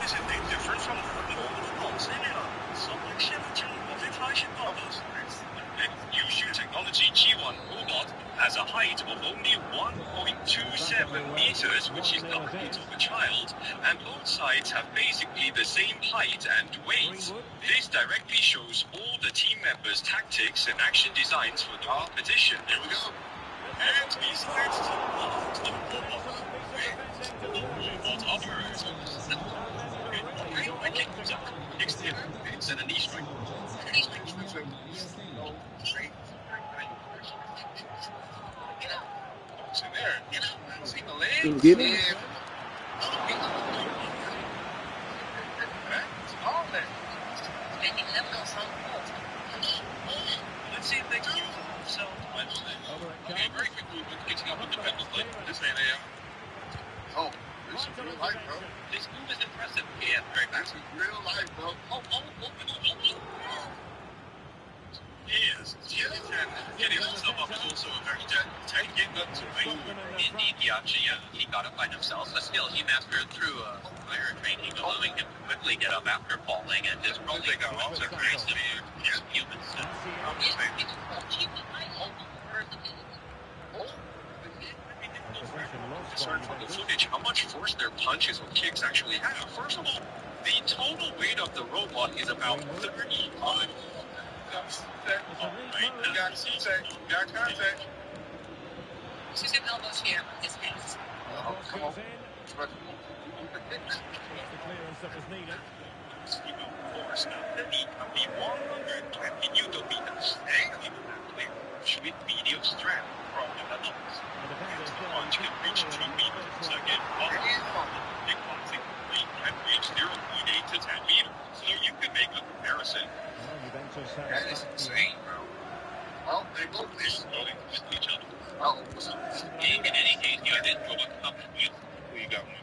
现得different from New shoe technology G1 robot has a height of only 1.27 meters, which is the height of a child, and both sides have basically the same height and weight. This directly shows all the team members' tactics and action designs for the competition. Here we go. And besides the robot operates. It's an knee strike. It's in there. See the legs? Get it? All there. Let's see if they can use themselves. Okay, very quick movement, picking up independently. This ain't there. Oh, this is real life, bro. This move is impressive. Yeah, very fast. This is real life, bro. Yes, and getting himself up is also a very tight getting up to me. Indeed, he got up by himself, but still he mastered through iron training, allowing him to quickly get up after falling, and his rolling moves are very similar to humans. Discern from the footage how much force their punches or kicks actually have. First of all, the total weight of the robot is about 35. We got contact. She's in elbows here on his hands. Come on. The clearance that was needed. Force now. The 120 Newton meters. With medium strength from the Netherlands. The punch can reach 2 meters. Again, big ones can reach 0.8 to 10 meters. So you can make a comparison. That is insane, bro. Well, they both exploding with each other. Oh, in any case, you didn't go up with who you got one?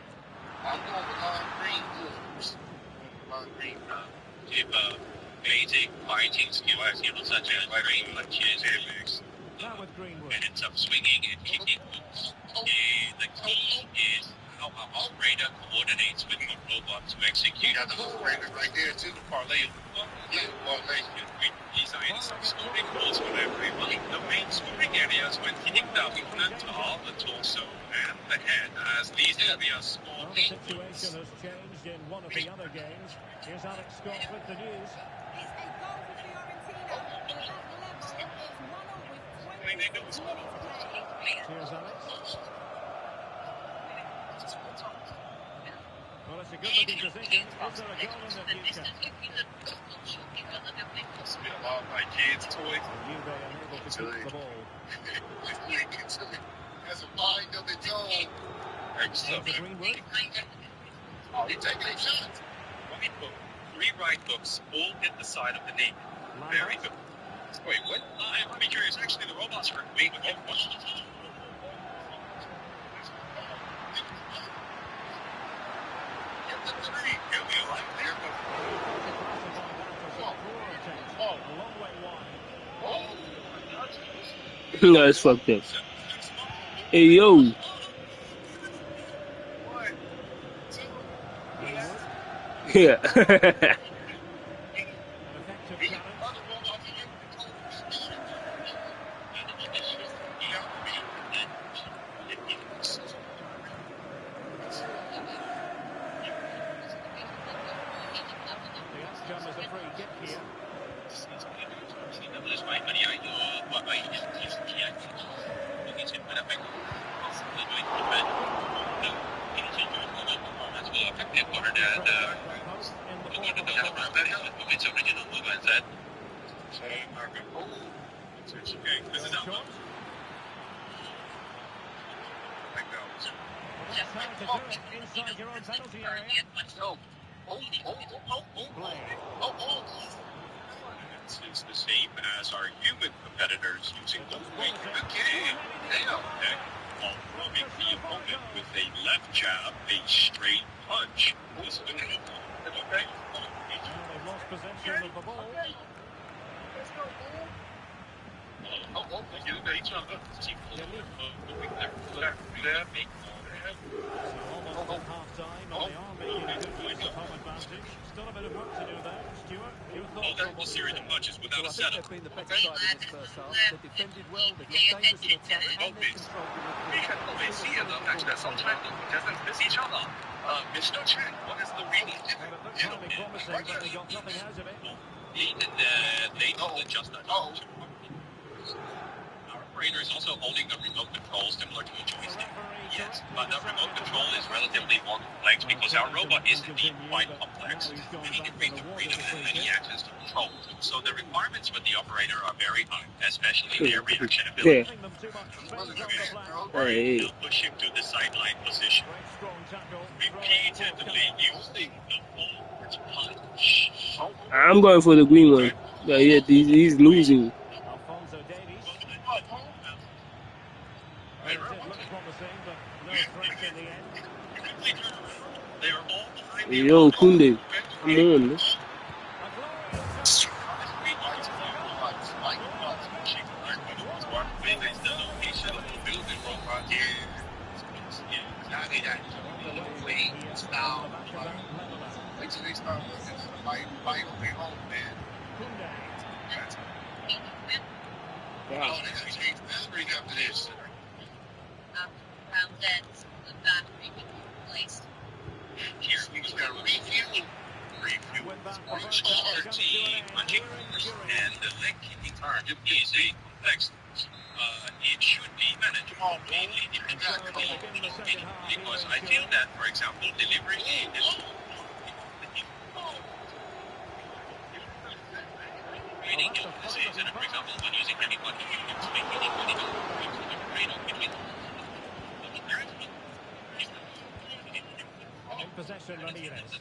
I'm going with green wolves. Green. If basic fighting skills, such as great punches, ends up swinging and kicking moves. The key is how an operator coordinates with the robot to execute. Yeah, the operator right there too. Parlay. Some scoring rules for everyone. The main scoring areas when hitting the opponent are the torso and the head, as these areas score. The situation has changed in one of the other games. Here's Alex Scott with the news. Here's Alex. Well, it's a good-looking position. Is there a goal in the future? It's been a lot of my kids' toys. Juve unable to keep the ball. Has a mind of its own. Greenwood. Oh, he's taking a shot. Right hook. 3 right hooks all hit the side of the knee. Very good. Wait, what? I'm curious. Actually, the robots are great with it. No, it's fucked up. Hey, yo. Yeah. Inside your own penalty area. It's the same as our human competitors using the weight. While rubbing the opponent with a left jab, a straight punch. This is okay. They've lost possession of the ball. at half-time, and they are making good use of home advantage. Still a bit of work to do there. Stuart, your thoughts on what you've seen? Matches without a setup. They've been the better side in this first half. They've defended well, they've looked dangerous in attack, and they've controlled the midfield. 看到梅西的 match that sometimes he doesn't miss each other. Mr. Chen, what is the reading? Well, it looks highly promising, but they got nothing out of it. They don't adjust that. Our operator is also holding the remote control similar to a joystick. Yes, but the remote control is relatively more complex because our robot is indeed quite complex. Many degrees of freedom and many actions to control. So the requirements for the operator are very high, especially their reaction ability. Giving them too much space on the flank. Right, now push him to the sideline position. Great strong tackle. Repeatedly using the forward punch. I'm going for the green one. But yeah, he's losing. Alphonso Davies. Well, it did look promising, but no threat in the end. They are all behind the Yo, Kunde, come on, man. Wait till they start looking for fight on their own, man. Wow. Oh, they're gonna change boundaries after this. Around then, the battery can be replaced. Here, we just gotta refuel. Punching and the leg kicking turn is a complex. It should be managed mainly because I feel that, for example, delivery is creating illnesses, and for example, when using heavy punching, it's making it really In possession, Ramirez.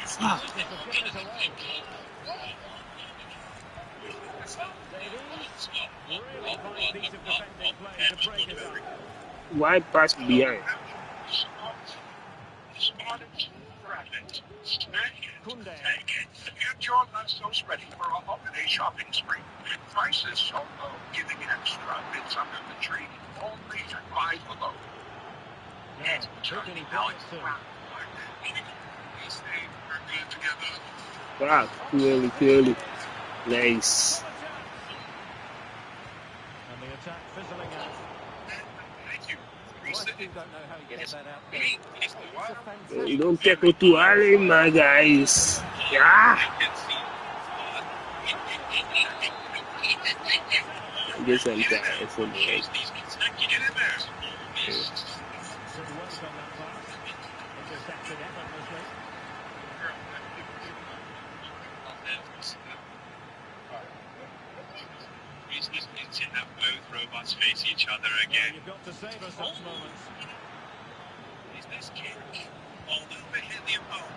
Fuck. Really fine piece of defending play to break it up. Why pass behind? Kunde. Get your lessons ready for a holiday shopping spree. Prices so low, giving extra bits under the tree, only at $5 below. Now, who can he pass it to? These things are good together. Wow, clearly. Nice. And the attack fizzling out. Thank you. I still don't know how he gets that out there. Me, It's a fantastic You don't tackle too early, my guys. Yeah. I guess I'm tired from the get in there. Good work on that pass. Intercepted effortlessly. It's just need to have both robots face each other Well, again. you've got to savour such moments. Is this kick? Although they hit the opponent,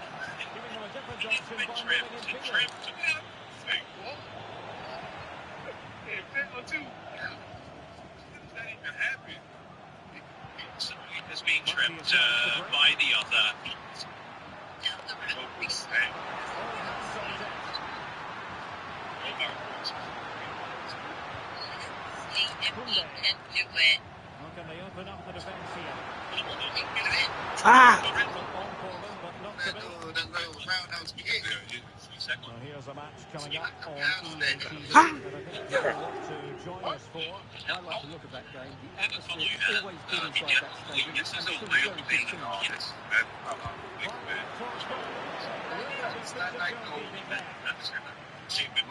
Giving them a different it's option been by trimmed moving and in trimmed to Yeah, fail too. How does that even happen? so it has been trimmed by the other. Can do it. How can they open up the defence here? Ah. On for them, but not to be. That little roundhouse kick. Well, here's a match coming up on EA TV Ah. that I think you'll want to join us for. I like the look of that game. The atmosphere is always good inside that stadium. This is And a it's way a of very being good an finish. artist. It's not like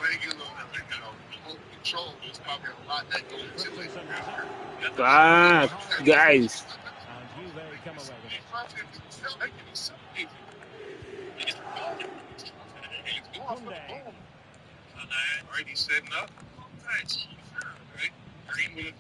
regular, full control. There's probably a lot that goes into it. Fuck, guys. And Juve come away with it. Already setting up. Nice. Right. Green with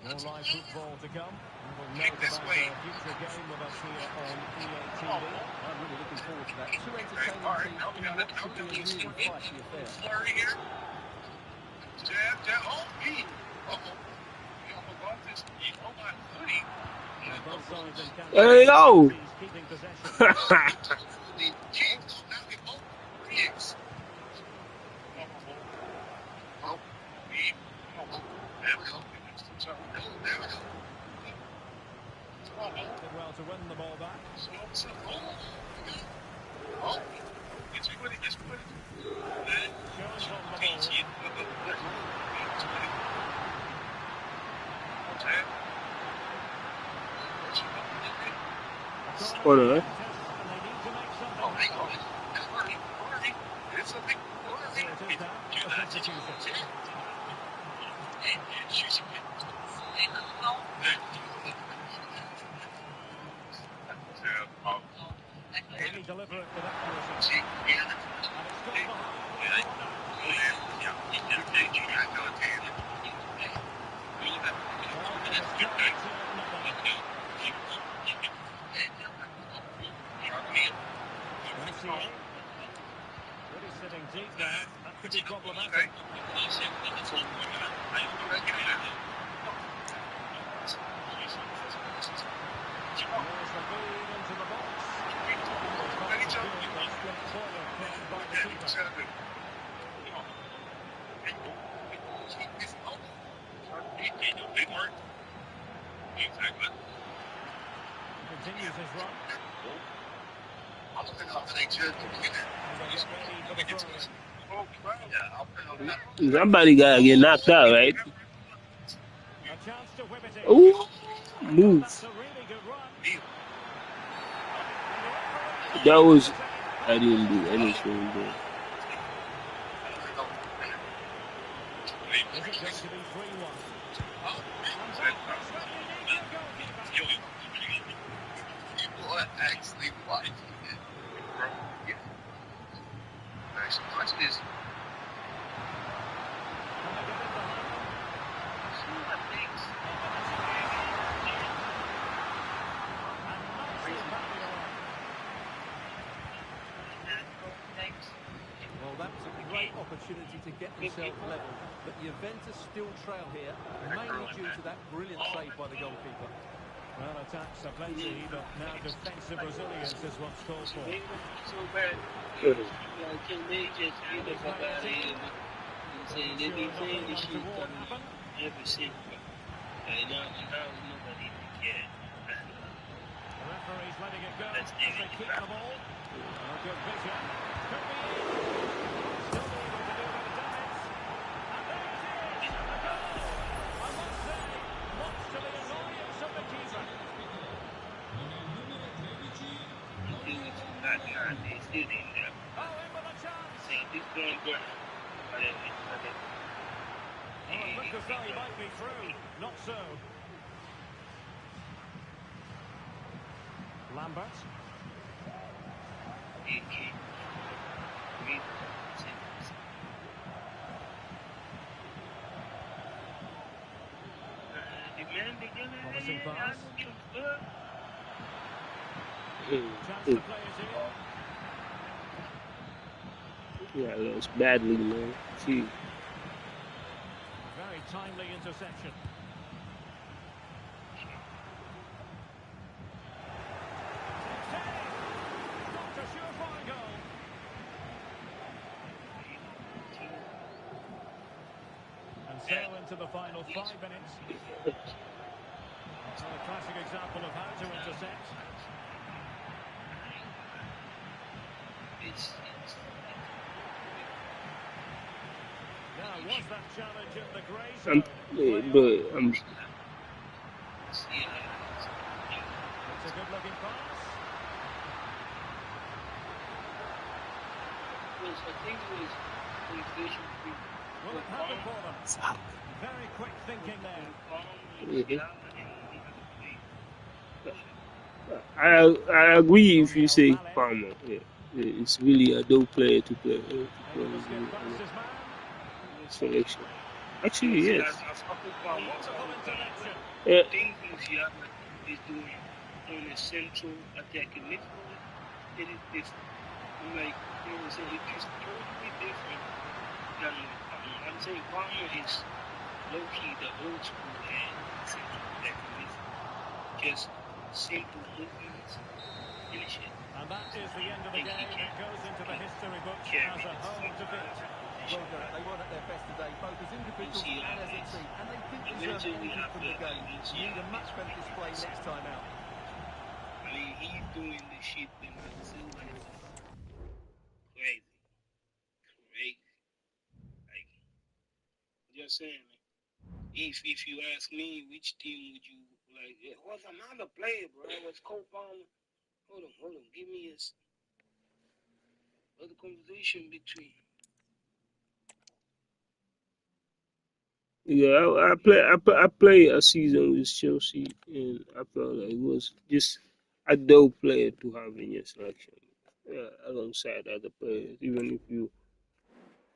More live football to come. And we'll Kick note this about way. the future game with us here on EA TV. I'm really looking forward to that. Two entertaining teams in what should be a really feisty affair. Flurry here. Jab. Oh, me. Uh-oh. You almost lost this. Oh, my hoodie. And both sides encounter Hey, yo. teams keeping possession. The kicks. Now they both kicks. Oh, me. Oh, there we go. There we go. Hold on. Oh, hang on. It's hurry. Hurry. It's a big hurry. Do that. Substitution. Really deliberate with accuracy. And it's gone behind. Really sitting deep there. That could be problematic. There's the feed into the box. Straightforward play by the keeper. Continues his run. I don't think after they just Get ready for the throw-in. Somebody gotta get knocked out, right? A chance to whip it in. Ooh, move. That's a really good run. That was. I didn't do. I didn't show him that. Is it going to be 3-1? People are actually watching it. Yeah. Actually, watch this. Well, that was a great opportunity to get themselves level, but the Juventus still trail here, mainly due to that brilliant save by the goalkeeper. Well, attacks are plenty, but now defensive resilience is what's called for. The referee's letting it go as they keep the ball. Oh, good vision. Could be in. Still able to do a bit of damage. And there it is. A goal. I must say, much to the annoyance of the keeper. Oh, in with a chance. Oh, it looked as though he might be through. Not so. Lambert. Promising pass. Chance to play it in. Yeah, lost badly, man. Gee. Very timely interception. Not a surefire goal. And so into the final 5 minutes. Well, a classic example of how to intercept. Now, was that challenge in the grey zone? But I'm. It's a good-looking pass. Will it happen for them? Very quick thinking there. I agree if you say Palmer. Yeah. It's really a dope player to play. Able to skip past his man. Selection. Actually, yes. A wonderful intervention. Yeah. is doing on the central attacking midfield, it is different. Like, you know what I'm saying? It's totally different than Palmer. I'm saying Palmer is low-key the old school and central attacking midfield. Just simple movements, finish it. And that is the end of the game. It goes into the history books as a home defeat. Well done. They weren't at their best today, both as individuals and as a team. And they didn't deserve anything from the game. Need a much better display next time out. I mean, he's doing this shit in Brazil is crazy. Crazy. Like, just saying, man. If you ask me, which team would you like? It was another player, bro. It was Cole Palmer. Hold on. Give me a conversation between. Yeah, I play a season with Chelsea, and I felt like it was just a dope player to have in your selection alongside other players. Even if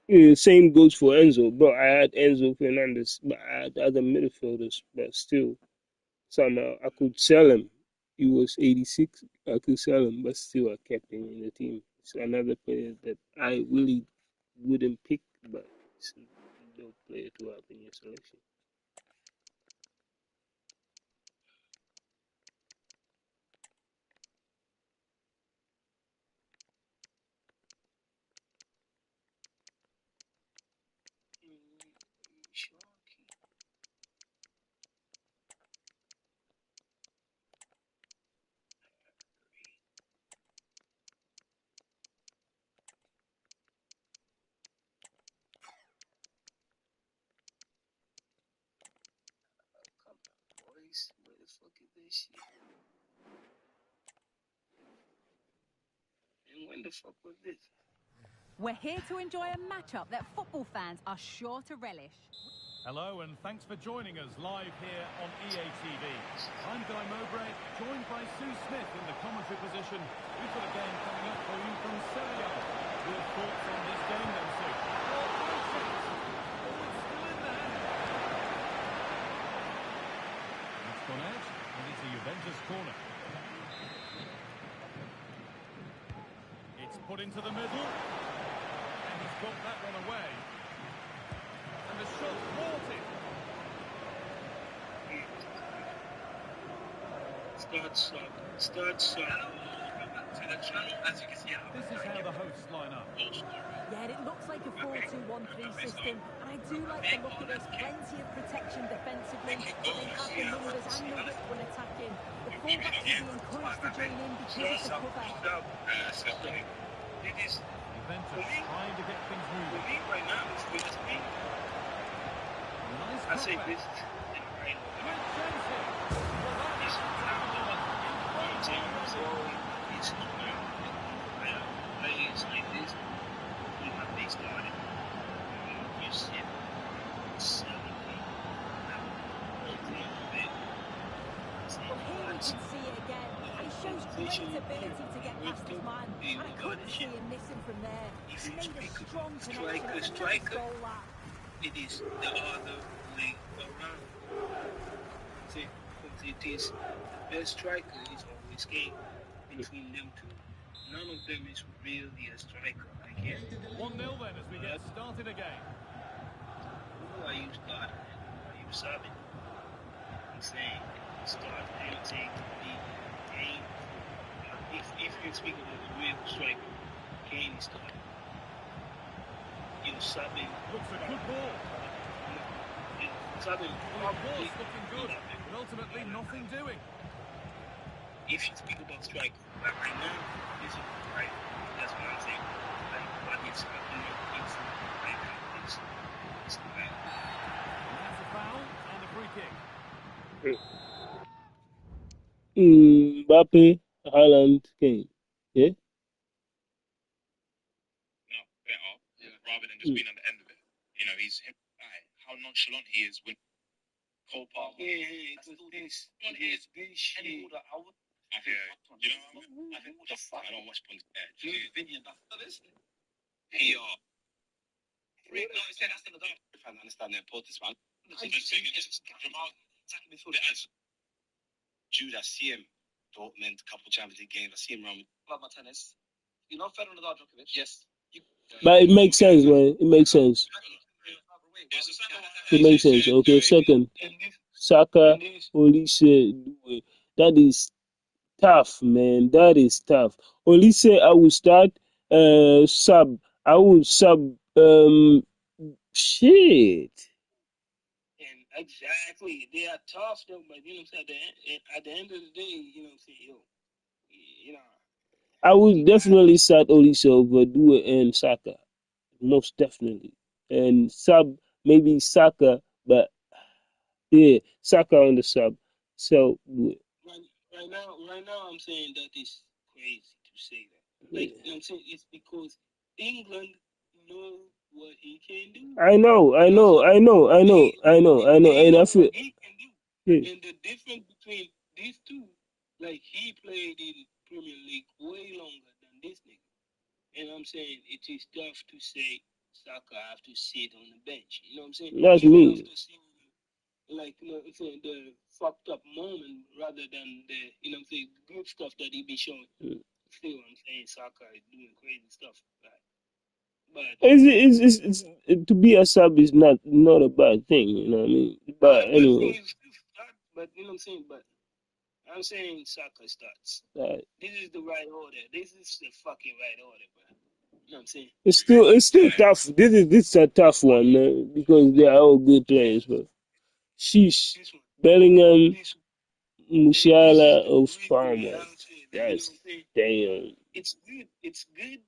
you, same goes for Enzo, but I had Enzo Fernandez, but I had other midfielders, but still somehow I could sell him. He was 86. I could sell him, but still I kept him in the team. It's another player that I really wouldn't pick, but it's a dope player to have in your selection. Where the fuck is this shit? And when the fuck was this? We're here to enjoy a matchup that football fans are sure to relish. Hello and thanks for joining us live here on EA TV. I'm Guy Mowbray, joined by Sue Smith in the commentary position. We've got a game coming up for you from Serie A. Your thoughts on this game then, Sue? Oh, it's still in there. It's gone out, and it's a Juventus corner. It's put into the middle, and he's got that one away. And the shot thwarted. Start shot. This is how the hosts line up. Yeah, it looks like a 4-2-1-3 system, and I do like the look of this. Plenty of protection defensively, but they have the numbers and the width when attacking. The fullbacks will be encouraged to join in because of the cover. Juventus trying to get things For moving. me right now, it's good as me. Nice I say cutback. this is right. Good chance here. Well, that is It's players like this, you have they started. You said 70. Well, here we can see it again, and he shows great ability to get past his man, and I couldn't see him missing from there. He made a strong connection. It's a nice goal, that. It is the other way around. See, it is the best striker is always game between them two. None of them is really a striker. Like him. 1-0 then as we get started again. Who are you starting? Are you subbing? I'm saying start anything the game. If you're speaking of a real striker, Kane is starting. You're subbing. Looks a good ball. You're subbing. Well, it was looking good, but ultimately nothing doing. If you speak about striker, like right now, this is right. That's what I'm saying. Like what is happening, it's right now. It's right. And that's a foul and a free kick. Mbappe, Haaland, Kane. Yeah? No, better, rather than just being on the end of it. You know, he's him. How nonchalant he is with Cole Palmer. Yeah, it's this. It's this shit. You know, I think what the fuck? I don't watch Bundesliga. PR. No, it's that's the other fan. I understand their importance, man. Jamal, attacking midfield. Jude, I see him. Dortmund, couple Champions League games. I see him around. Love my tennis. You know Ferdinand Djokovic? Yes. But it makes sense, man. It makes sense. It makes sense. Okay, second. Saka, Olise, Due. That is tough, man. That is tough. Olise, I will start sub. I will sub shit. And exactly, they are tough though, but you know, at the end of the day, you know, you know. I would definitely start Olise over Due and Saka. Most definitely. And sub maybe Saka, but yeah, Saka on the sub. So Right now, I'm saying that is crazy to say that. Like, you know what I'm saying? It's because England know what he can do. I know, And and I feel. he can do. Yeah. And the difference between these two, like he played in Premier League way longer than this nigga. And I'm saying it is tough to say Saka have to sit on the bench. You know what I'm saying? That's Even me. after seeing like you know what I'm saying, the fucked up moment rather than the you know what I'm saying good stuff that he be showing. Still I'm saying Saka is doing crazy stuff. Right? But To be a sub is not a bad thing, you know what I mean? But anyway, but you know what I'm saying, but I'm saying Saka starts. uh, This is the right order. This is the fucking right order, bro. You know what I'm saying? it's still tough. This is a tough one, man, because they are all good players. But sheesh, This one. Bellingham, This Musiala, the of really Palmer. I'm saying, you know That's what I'm saying? damn. It's good. It's good.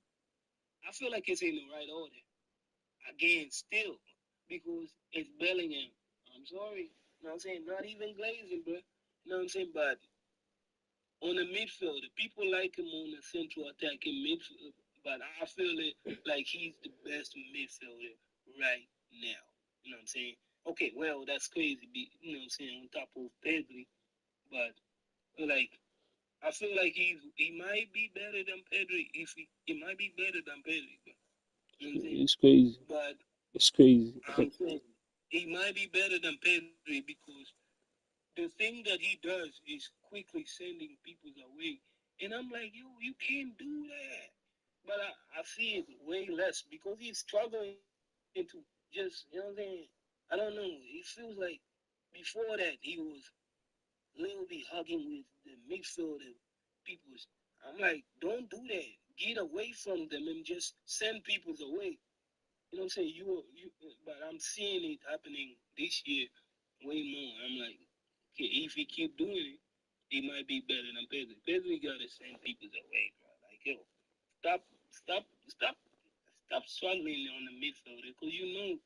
I feel like it's in the right order. Again, still, because it's Bellingham. I'm sorry. You know what I'm saying? Not even Glazing, bro. You know what I'm saying? But on the midfield, people like him on the central attacking midfield. But I feel it like he's the best midfielder right now. You know what I'm saying? Okay, well, that's crazy. You know what I'm saying? On top of Pedri. But, like, I feel like he might be better than Pedri. If he might be better than Pedri. But, you know what I'm saying? It's crazy. But It's crazy. I'm saying he might be better than Pedri because the thing that he does is quickly sending people away. And I'm like, yo, you can't do that. But I see it way less because he's struggling to just, you know what I'm saying? I don't know. It feels like before that he was literally hugging with the midfielder people. I'm like, don't do that. Get away from them and just send people away. You know what I'm saying? But I'm seeing it happening this year way more. I'm like, okay, if he keep doing it, he might be better than Pedri. Pedri gotta send people away, bro. Like, yo, stop struggling on the midfielder because you ain't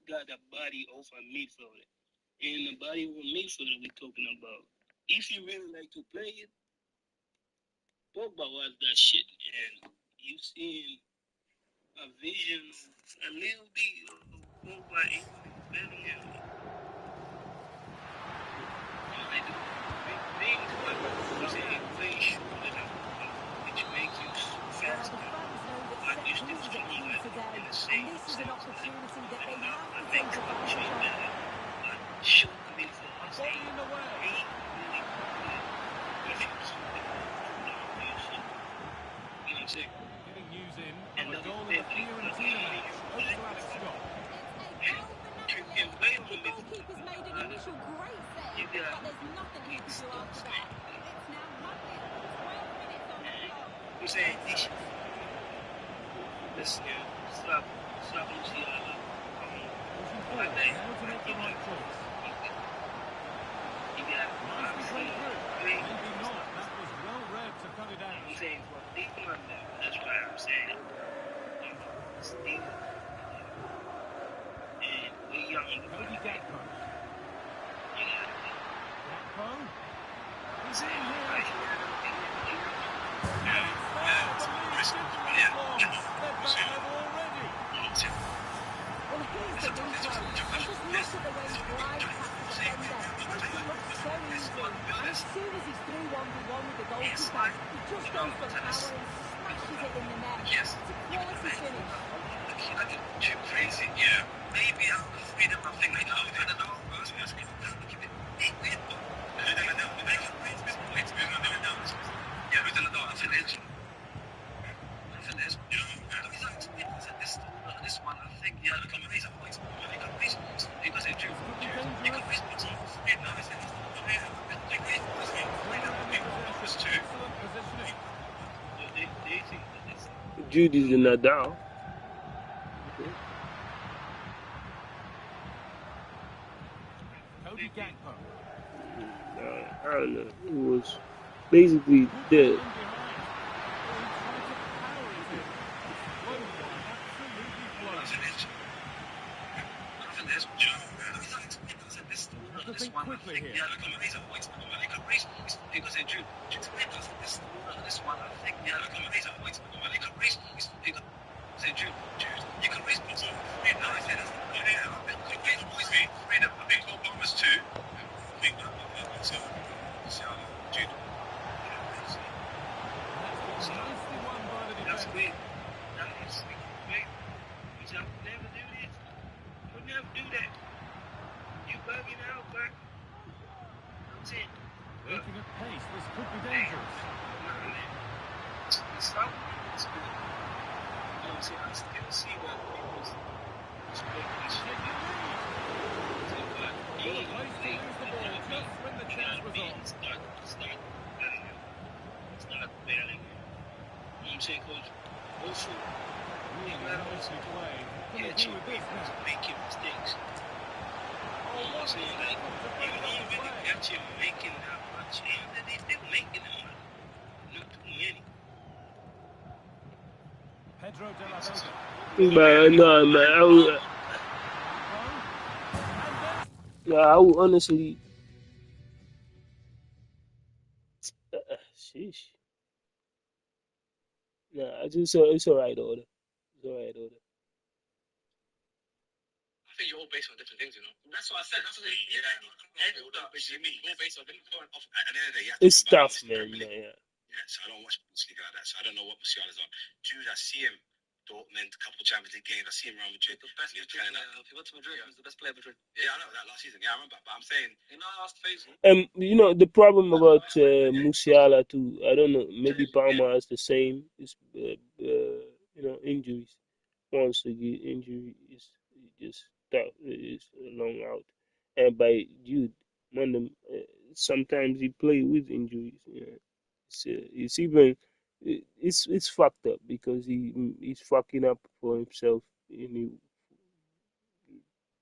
got a body of a midfielder. And the body of a midfielder we're talking about. If you really like to play it, Pogba was that shit, and you seeing a vision, a little bit of Pogba in Bellingham. I do big things, but I'm saying way shorter than Pogba, which makes you Well, faster, the fans know that but set you're still pieces are strong key today, in the and same this is an sense. opportunity that And they have that to take makes the advantage chain of. better. But short midfielders Body ain't in the way. really good if you keep the ball down to yourself. You know what I'm saying? Getting news in And of a that is goal in the Pedri. But Fiorentina even match. if you Over like to the Alex ball, Scott. It's a goal for you Napoli. can play on The the midfield. goalkeeper's made an But initial great you save, got but there's nothing he can do after that. It's now running. 12 minutes on the clock. I'm saying this stop Musiala. Pushing I forward. think Now to make the you right choice. got Nicely played through. great Maybe not. stuff. That was well read to cut it out. I'm saying for England though, that's why I'm saying still and we're young. Cody Gakpo. You gotta be. Gakpo. He's Say, in here. right here, And it's there. The lead didn't last long. They're back level already. Well, here's the replay, and just look at the way he glides past the defender. Makes it look so easy. And as soon as he's through 1v1 with the goalkeeper, he just goes for power and smashes it in the net. It's a quality finish. Too crazy. Yeah. Maybe I'll read him. I think I don't know. Yeah, who's in the dark? I think it's. This one, I think, yeah, look at these points. He doesn't do. This could be dangerous. Turn around in possession. Excellent positioning. they think that this Judy's in Nadal. Cody Gakpo. I don't know. It was basically Good the in behind. Oh, he tried to power it in. Flown one. Absolutely flown. You have to think one I think the other companies are points. They could raise points because they do. Just let us this one I think the other companies are points. They could raise points because they do. You could raise points. No, I said that's not. Yeah, I could raise points. Freedom. I think Obama's two. I think Jude. That's great. That is great. I would never do this. I would never do that. You bugging out, but that's it. Working at pace, this could be dangerous. It's not it's good. You know what I'm saying? I still see that people's respect this shit. Well, a place to lose the ball just when the chance was on. It's not barely. You know what I'm saying, Coach? Also, Really nicely played. What can they do with this now? making mistakes. Oh, You know what I'm what saying? Like, you don't really catch him making that much, and they still making them. Not too many. Pedro de la Vega. But no, man, I would honestly, sheesh. Nah, it's alright order. It's alright order. I think you're all based on different things, you know. That's what I said. That's what I said. You're all based on different things. At the end of the day, you have to It's remember tough, this man. Premier League. Yeah, so I don't watch Bundesliga like that. So I don't know what Musiala's on. Jude, I see him. Dortmund, a couple of Champions League games. I see him Real Madrid. The best Madrid player. If he went to Madrid, he was the best player of Madrid. Yeah, I know that last season. Yeah, I remember. But I'm saying, in our last phase. You know the problem about Musiala too. I don't know. Maybe Palmer has the same. Is you know, injuries. Once they get injury, is just tough. It's a long out. And by Jude, Mondam, sometimes he play with injuries. You know. It's even it's fucked up because he's fucking up for himself, and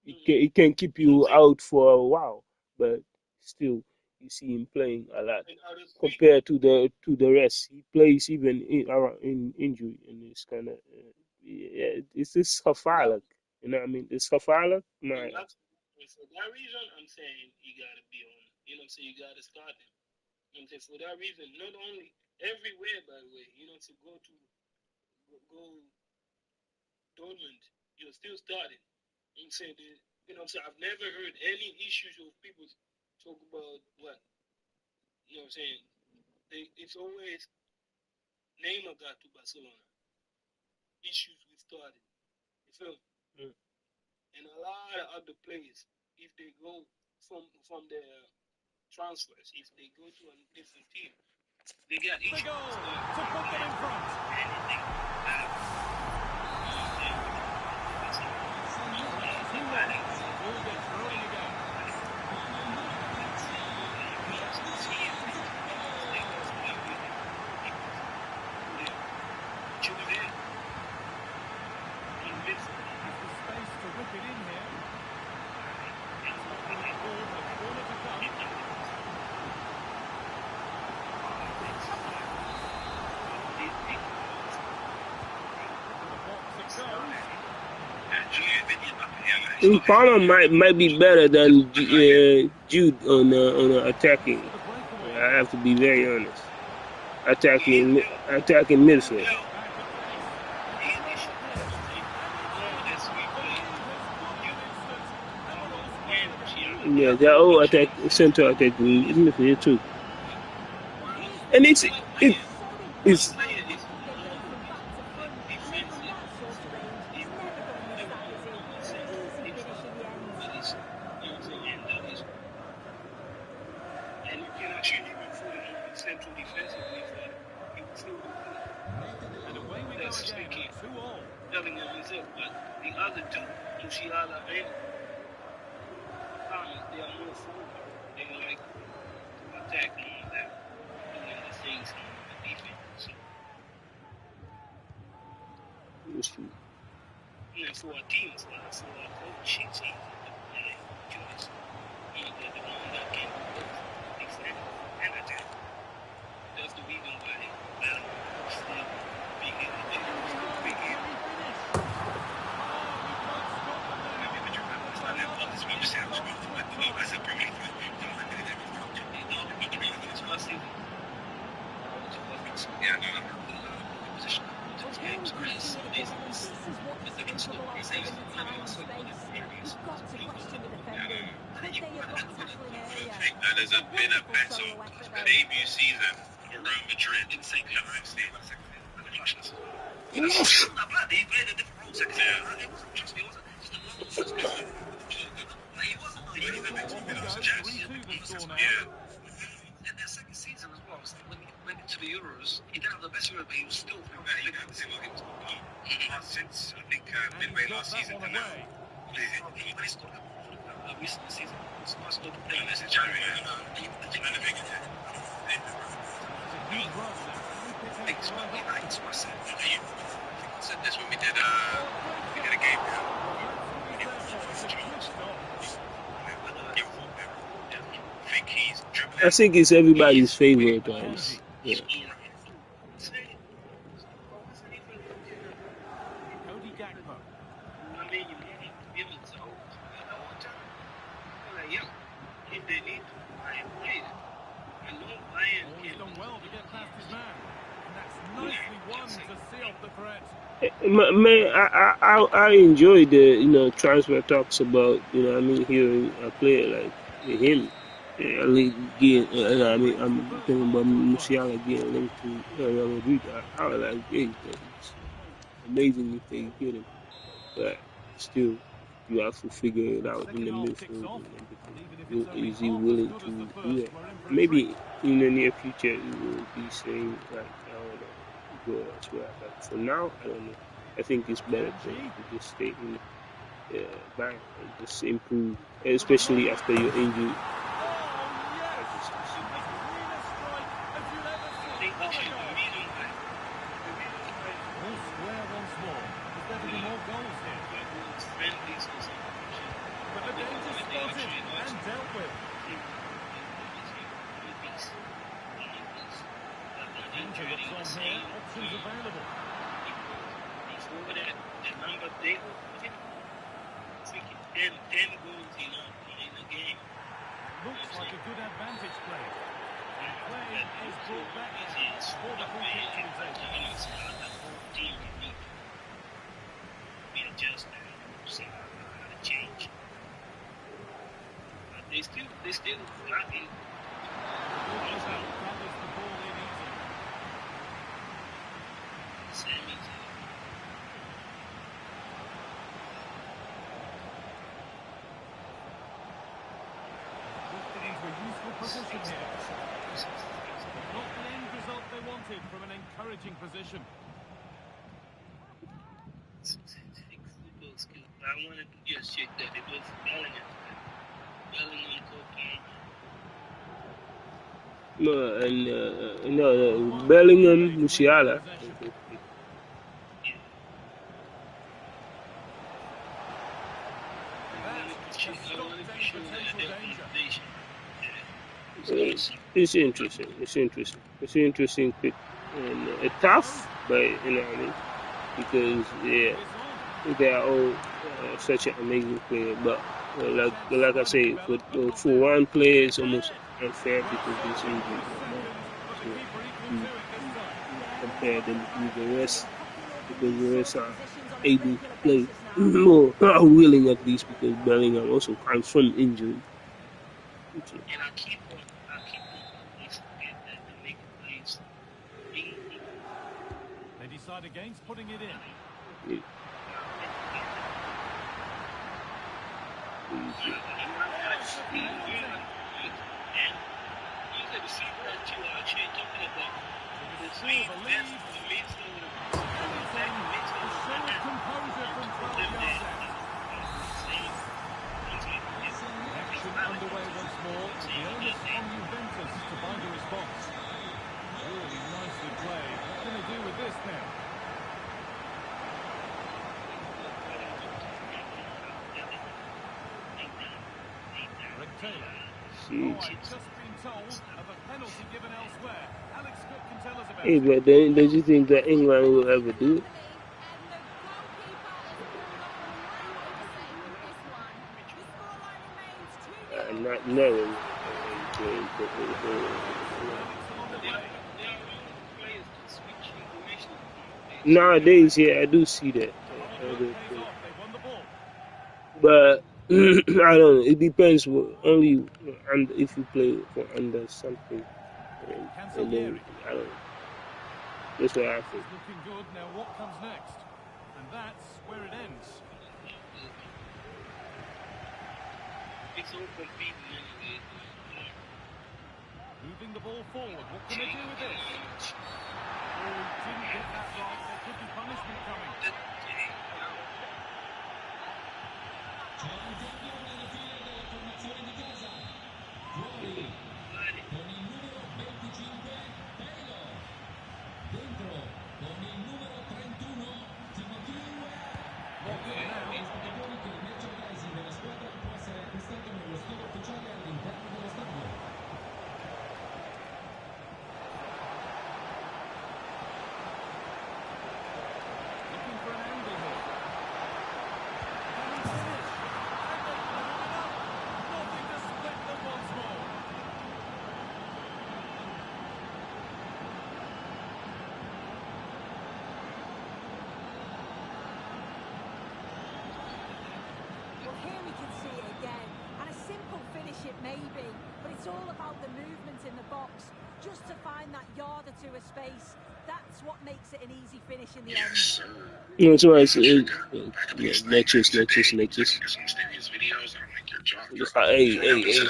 he can keep you out for a while, but still you see him playing a lot compared to the rest. He plays even in injury, and it's kind of yeah, it's this Hafalak. You know what I mean? It's Hafalak. My For that reason, I'm saying he got to be on. You know what I'm saying? You got to start him. You know what I'm saying? For that reason, not only everywhere, by the way, you know, to go Dortmund, you're still starting. You know what I'm saying? You know what I'm saying? I've never heard any issues of people talk about what, you know what I'm saying? It's always Neymar got to Barcelona. Issues with starting. You feel me? And a lot of other players, if they go from their transfers, if they go to a different team, they got issues. The goal to put them in front. Anything. Ball gets rolling again. Has the space to whip it in here. Ball, the corner to come. Palmer might be better than Jude on attacking. I have to be very honest. Attacking midfield. Yeah, they're all center attacking midfield too. And it's and you can actually even put him on central defensive midfield. He will still do good. And away we go again. 2-2. Telling him himself, but the other two, Musiala and Palmer, they are more forward. They like to attack more than doing the things on the defense. So, and for our teams, for our coach, it's easy to choice. He's the one that can do both defend and attack. That's the reason why still big in the big in. As a Premier League fan, see it again, and this is what's capable of given the time and space. You've got to question the defending. Could they have got tackling earlier? I think that has been a better debut season for Real Madrid in St. I've seen. It's not that bad. He played a different role second. Yeah. It wasn't just me. It wasn't just a normal first game. He wasn't like even meant to be that suggest. Yeah. In their second season as well, when he went into the Euros, he didn't have the best Euro, but he was still. You can see what he was talking about. Since I think midway last season to now. When he scored a recent season, it's not scored in this in January. The thing is, it's what he likes. I said this when we did a game. I think it's everybody's favorite ones. Yeah. Man, I enjoy the transfer talks about hearing a player like him. I'm talking about Musiala getting linked to Real Madrid. I was like, hey, it's amazing if they get him, but still, you have to figure it out in the midfield and everything. Is he willing to do that? Maybe in the near future he will be saying like, I don't know, go elsewhere. But for now, I don't know. I think it's better to just stay in back and just improve, especially after your injury. Options available. Number they freaking 10 goals in a game. Looks like a good advantage play. And play is brought back for the free kick to be taken. Team we adjust and see how to change. But they still nothing. Position here. Not the end result they wanted from an encouraging position. I wanted to just check that it was Bellingham. Bellingham, Musiala. It's interesting. It's an interesting pick, and tough, but because they are all such an amazing player. But like I say, for one player, it's almost unfair because he's injured. So compare them with the rest, because the rest are able to play more, are willing at least, because Bellingham also comes from injury. And I keep on make plays. They decide against putting it in. Yeah. Underway once more. The onus on Juventus to find a response. Really nicely played. What can they do with this now? Rick Taylor. Oh, I've just been told of a penalty given elsewhere. Alex Cook can tell us about it. Hey, but don't you think that England will ever do it? Not knowing. Nowadays, yeah, I do see that. I do Pays think. off. They've won the ball. But I don't know. It depends only and if you play for under something, and then Cancellieri. I don't know. That's what I think. It's looking good. Now what comes next? And that's where it ends. It's all competing anyway. Moving the ball forward. What can they do with this? Oh, didn't get that right. There could be punishment coming. Looking for an angle here. Can he finish? And the line up. Nothing to split them once more. Well, here we can see it again. And a simple finish it may be, but it's all about the movement in the box. Just to find that yard or two of space. That's what makes it an easy finish in the end. Yes, sir. You know, so I say, Lectures. lectures. Some serious videos that'll make your jaw Just drop. hey,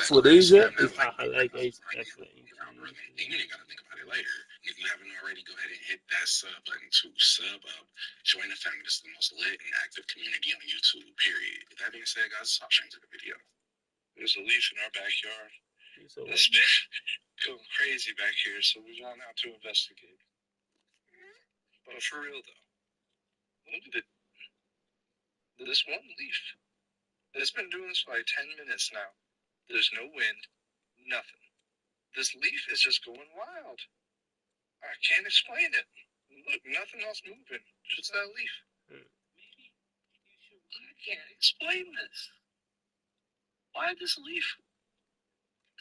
for days, if I like, definitely. And you ain't gotta think about it later. If you haven't already, go ahead and hit that sub button to sub up. Join the family. This is the most lit and active community on YouTube, period. With that being said, guys, let's hop straight into the video. There's a leaf in our backyard. It's been going crazy back here, so we're going out to investigate. But for real, though, look at it. This one leaf. It's been doing this for like 10 minutes now. There's no wind, nothing. This leaf is just going wild. I can't explain it. Look, nothing else moving. Just that leaf. I can't explain this. Why this leaf?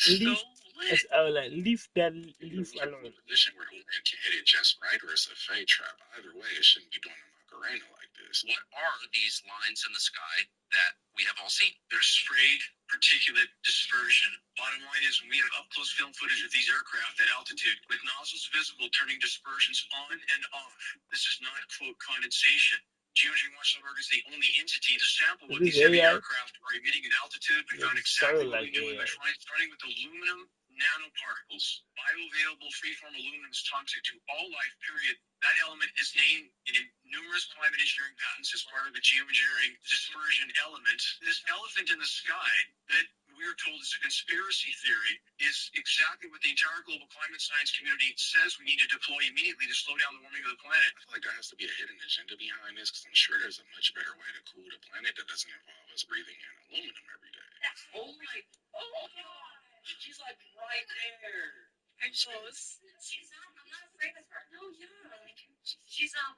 Leaf. So lit. I would like leave that leaf alone. Position where the wind can hit it just right, or it's a fade trap. Either way, it shouldn't be doing a Macarena like this. What are these lines in the sky that we have all seen? There's sprayed particulate dispersion. Bottom line is, when we have up-close film footage of these aircraft at altitude with nozzles visible turning dispersions on and off, this is not, quote, condensation. Geometry Watchdog is the only entity to sample what these heavy aircraft are emitting at altitude. We found exactly what we knew in the starting with aluminum nanoparticles. Bioavailable freeform aluminum is toxic to all life, period. That element is named in numerous climate engineering patents as part of the geoengineering dispersion element. This elephant in the sky that we're told is a conspiracy theory is exactly what the entire global climate science community says we need to deploy immediately to slow down the warming of the planet. I feel like there has to be a hidden agenda behind this, because I'm sure there's a much better way to cool the planet that doesn't involve us breathing in aluminum every day. Oh my, oh God. She's like right there. I'm close. I'm not afraid of her. No, yeah. Like, she's, what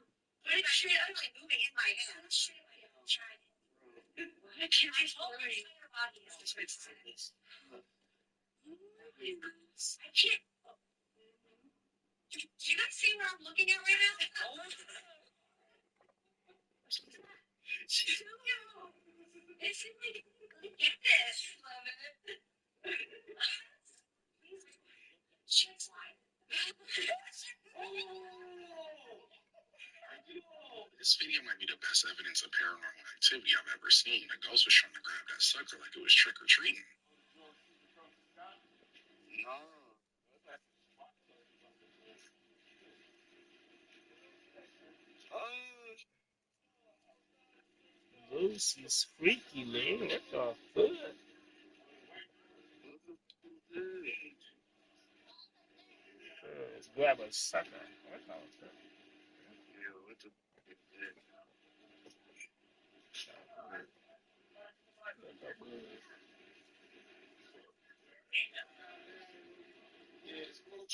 is she? I'm like moving in my hand. I can't be worried. I can't. Do you guys see what I'm looking at right now? It's like, look at this. Love it. She's like, this video might be the best evidence of paranormal activity I've ever seen. A ghost was trying to grab that sucker like it was trick or treating. No. This is freaky, man. What the fuck? Let's grab a sucker. What the fuck?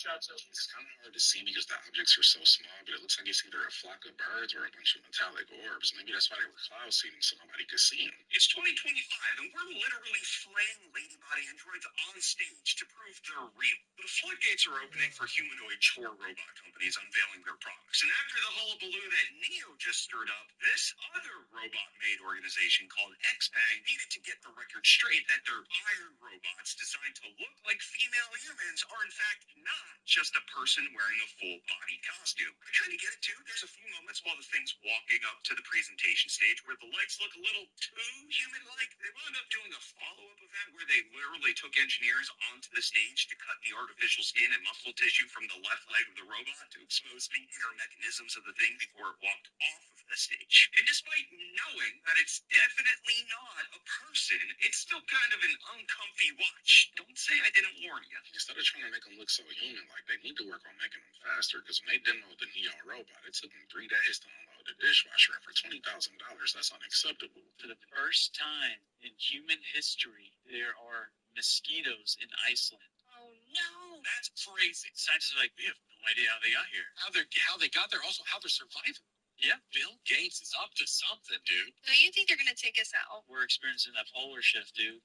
It's kind of hard to see because the objects are so small, but it looks like it's either a flock of birds or a bunch of metallic orbs. Maybe that's why they were cloud seeding so nobody could see them. It's 2025, and we're literally flaying ladybody androids on stage to prove they're real. The floodgates are opening for humanoid chore robot companies unveiling their products. And after the hullabaloo that Neo just stirred up, this other robot-made organization called XPeng needed to get the record straight that their iron robots designed to look like female humans are in fact not just a person wearing a full-body costume. I kind of get it too. There's a few moments while the thing's walking up to the presentation stage where the legs look a little too human-like. They wound up doing a follow-up event where they literally took engineers onto the stage to cut the artificial skin and muscle tissue from the left leg of the robot to expose the inner mechanisms of the thing before it walked off of the stage. And despite knowing that it's definitely not a person, it's still kind of an uncomfy watch. Don't say I didn't warn you. Instead of trying to make them look so human-like, they need to work on making them faster, because when they demoed the Neo robot, it took them 3 days to unload the dishwasher, and for $20,000, that's unacceptable. For the first time in human history, there are mosquitoes in Iceland. Oh no! That's crazy. Scientists are like, we have no idea how they got here. How they got there, also how they're surviving. Yeah, Bill Gates is up to something, dude. Don't you think they're gonna take us out? We're experiencing that polar shift, dude.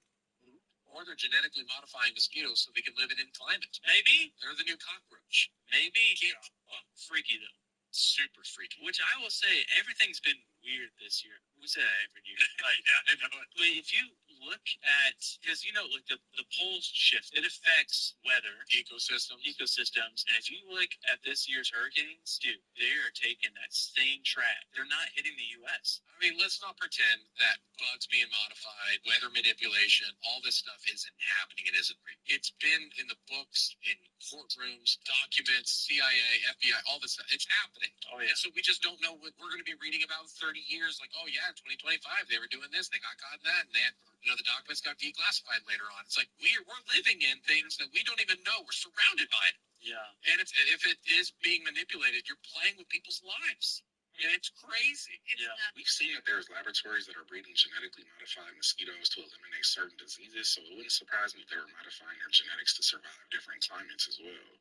Or they're genetically modifying mosquitoes so they can live in any climate. Maybe. They're the new cockroach. Maybe. Yeah. Well, freaky, though. Super freaky. Which I will say, everything's been weird this year. Who said that every year? Yeah, I know it. But if you look at, because like the poles shift, it affects weather, ecosystems, and if you look at this year's hurricanes, dude, they are taking that same track. They're not hitting the U.S. I mean, let's not pretend that bugs being modified, weather manipulation, all this stuff isn't happening and isn't real. It's been in the books, in courtrooms, documents, CIA, FBI, all this stuff. It's happening. Oh, yeah. So we just don't know what we're going to be reading about in 30 years. Like, oh, yeah, in 2025, they were doing this. They got caught in that. And they had, the documents got declassified later on. It's like we're living in things that we don't even know. We're surrounded by it. Yeah. And if it is being manipulated, you're playing with people's lives. And it's crazy. Yeah. We've seen that there's laboratories that are breeding genetically modified mosquitoes to eliminate certain diseases, so it wouldn't surprise me if they were modifying their genetics to survive different climates as well.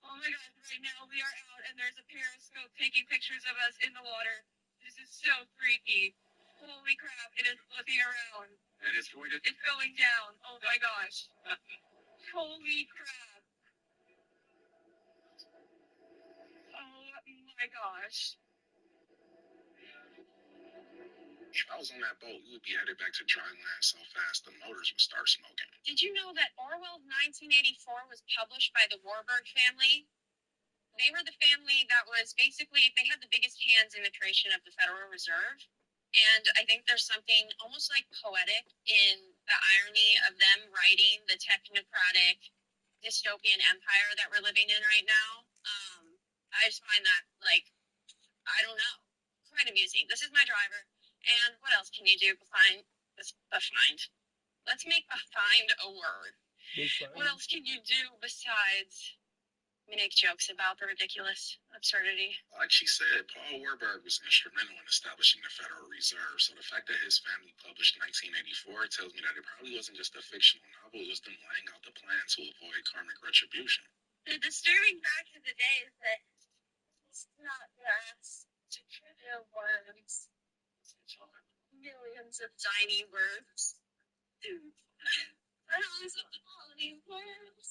Oh my god, right now we are out and there's a periscope taking pictures of us in the water. This is so freaky. Holy crap, it is flipping around. And it's going down. Oh my gosh. Holy crap. Oh my gosh. If I was on that boat, we would be headed back to dry land so fast the motors would start smoking. Did you know that Orwell's 1984 was published by the Warburg family? They were the family that was basically, they had the biggest hands in the creation of the Federal Reserve. And I think there's something almost like poetic in the irony of them writing the technocratic dystopian empire that we're living in right now. I just find that, I don't know, quite amusing. This is my driver. And what else can you do behind this? Let's make behind a word. What else can you do besides make jokes about the ridiculous absurdity? Like she said, Paul Warburg was instrumental in establishing the Federal Reserve, so the fact that his family published 1984 tells me that it probably wasn't just a fictional novel, it was them laying out the plan to avoid karmic retribution. The disturbing fact of the day is that it's not grass, they're worms. Millions of tiny worms. Dude. Millions of tiny worms.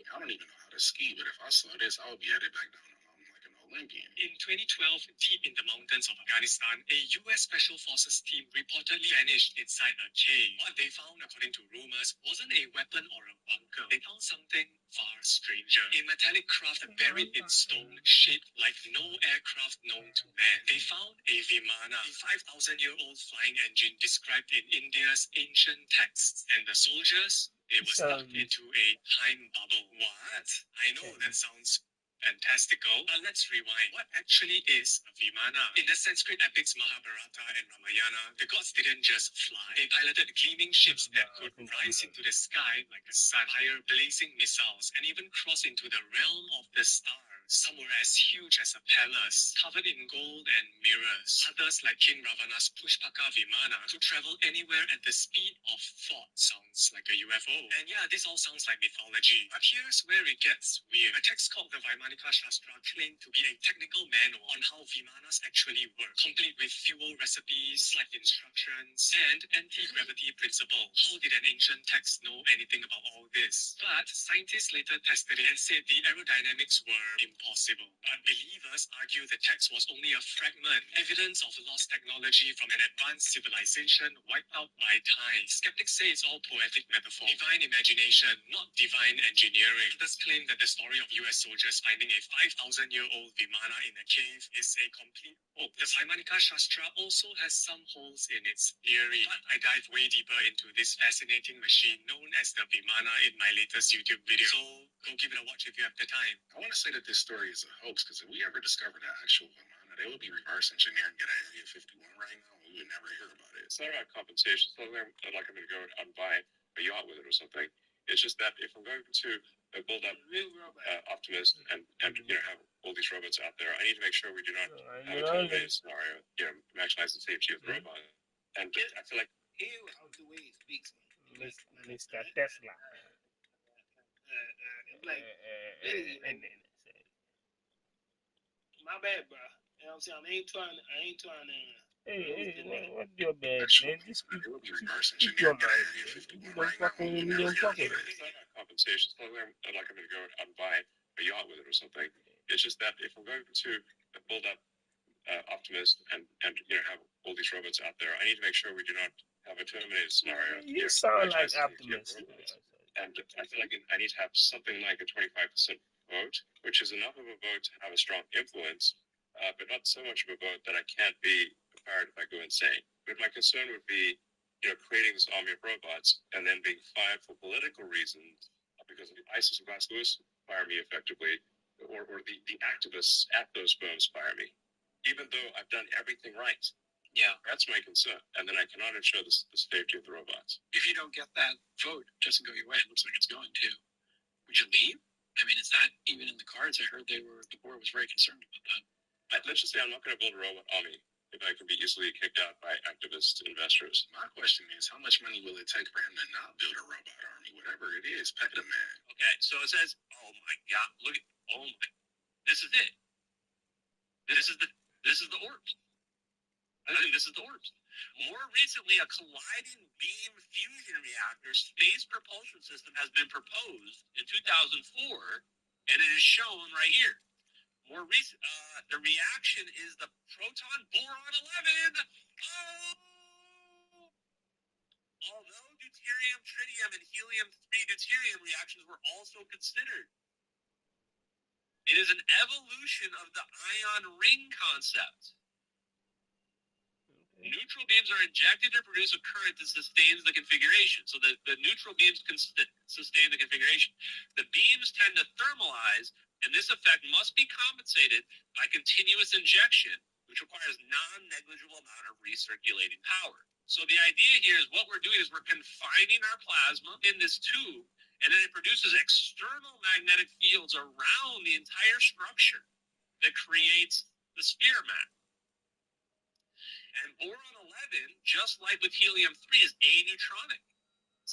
I don't even know how to ski, but if I saw this, I would be headed back down the mountain like an Olympian. In 2012, deep in the mountains of Afghanistan, a U.S. Special Forces team reportedly vanished inside a cave. What they found, according to rumors, wasn't a weapon or a bunker. They found something far stranger. A metallic craft buried in stone, shaped like no aircraft known to man. They found a Vimana, a 5,000-year-old flying engine described in India's ancient texts. And the soldiers, they were stuck into a time bubble. What? I know that sounds fantastical. Let's rewind. What actually is a Vimana? In the Sanskrit epics Mahabharata and Ramayana, the gods didn't just fly. They piloted gleaming ships that could rise into the sky like the sun, fire blazing missiles, and even cross into the realm of the stars. Some were as huge as a palace, covered in gold and mirrors. Others, like King Ravana's Pushpaka Vimana, could travel anywhere at the speed of thought. Sounds like a UFO. And yeah, this all sounds like mythology. But here's where it gets weird. A text called the Vaimanika Shastra claimed to be a technical manual on how Vimanas actually work, complete with fuel recipes, flight instructions, and anti-gravity principles. How did an ancient text know anything about all this? But scientists later tested it and said the aerodynamics were impossible. But believers argue the text was only a fragment, evidence of lost technology from an advanced civilization wiped out by time. Skeptics say it's all poetic metaphor, divine imagination, not divine engineering. Others claim that the story of US soldiers finding a 5,000-year-old Vimana in a cave is a complete hoax. The Vaimanika Shastra also has some holes in its theory, but I dive way deeper into this fascinating machine known as the Vimana in my latest YouTube video. So go give it a watch if you have the time. I want to say that this story is a hoax because if we ever discovered that actual Vimana, they would be reverse engineering get an Area 51 right now, and we would never hear about it. It's not about compensation. It's not like I'm going to go out and buy a yacht with it or something. It's just that if I'm going to build up Optimus and have all these robots out there, I need to make sure we do not have a terminated scenario, maximize the safety of the robot. And I feel like Out the way it speaks, man. Mr. Tesla. My bad, bro. You know what I'm saying? I ain't trying to. Hey, what's your bad, man? Just keep your mind, man. You don't fuck with it. it's not about compensation. It's not like I'm going to go out and buy a yacht with it or something. It's just that if I'm going to build up Optimus and have all these robots out there, I need to make sure we do not have a terminated scenario. You sound like Optimus. And I feel like I need to have something like a 25% vote, which is enough of a vote to have a strong influence, but not so much of a vote that I can't be fired if I go insane. But my concern would be, creating this army of robots and then being fired for political reasons because of the ISIS and Glass Lewis fire me effectively, or the activists at those firms fire me, even though I've done everything right. Yeah. That's my concern. And then I cannot ensure the safety of the robots. If you don't get that vote, it doesn't go your way. It looks like it's going to. Would you leave? I mean, is that even in the cards? I heard the board was very concerned about that. Let's just say I'm not going to build a robot army if I can be easily kicked out by activist investors. My question is, how much money will it take for him to not build a robot army? Whatever it is, pay the man. Okay, so it says, oh my God, look at, oh my, this is it. This is the orbs. I think this is the orbs. More recently, a colliding beam fusion reactor space propulsion system has been proposed in 2004, and it is shown right here. More recent, the reaction is the proton boron 11. Oh! Although deuterium, tritium, and helium-3 deuterium reactions were also considered. It is an evolution of the ion ring concept. Neutral beams are injected to produce a current that sustains the configuration. So the neutral beams can sustain the configuration. The beams tend to thermalize, and this effect must be compensated by continuous injection, which requires non-negligible amount of recirculating power. So the idea here is what we're doing is we're confining our plasma in this tube, and then it produces external magnetic fields around the entire structure that creates the sphere map. And boron 11, just like with helium-3, is aneutronic.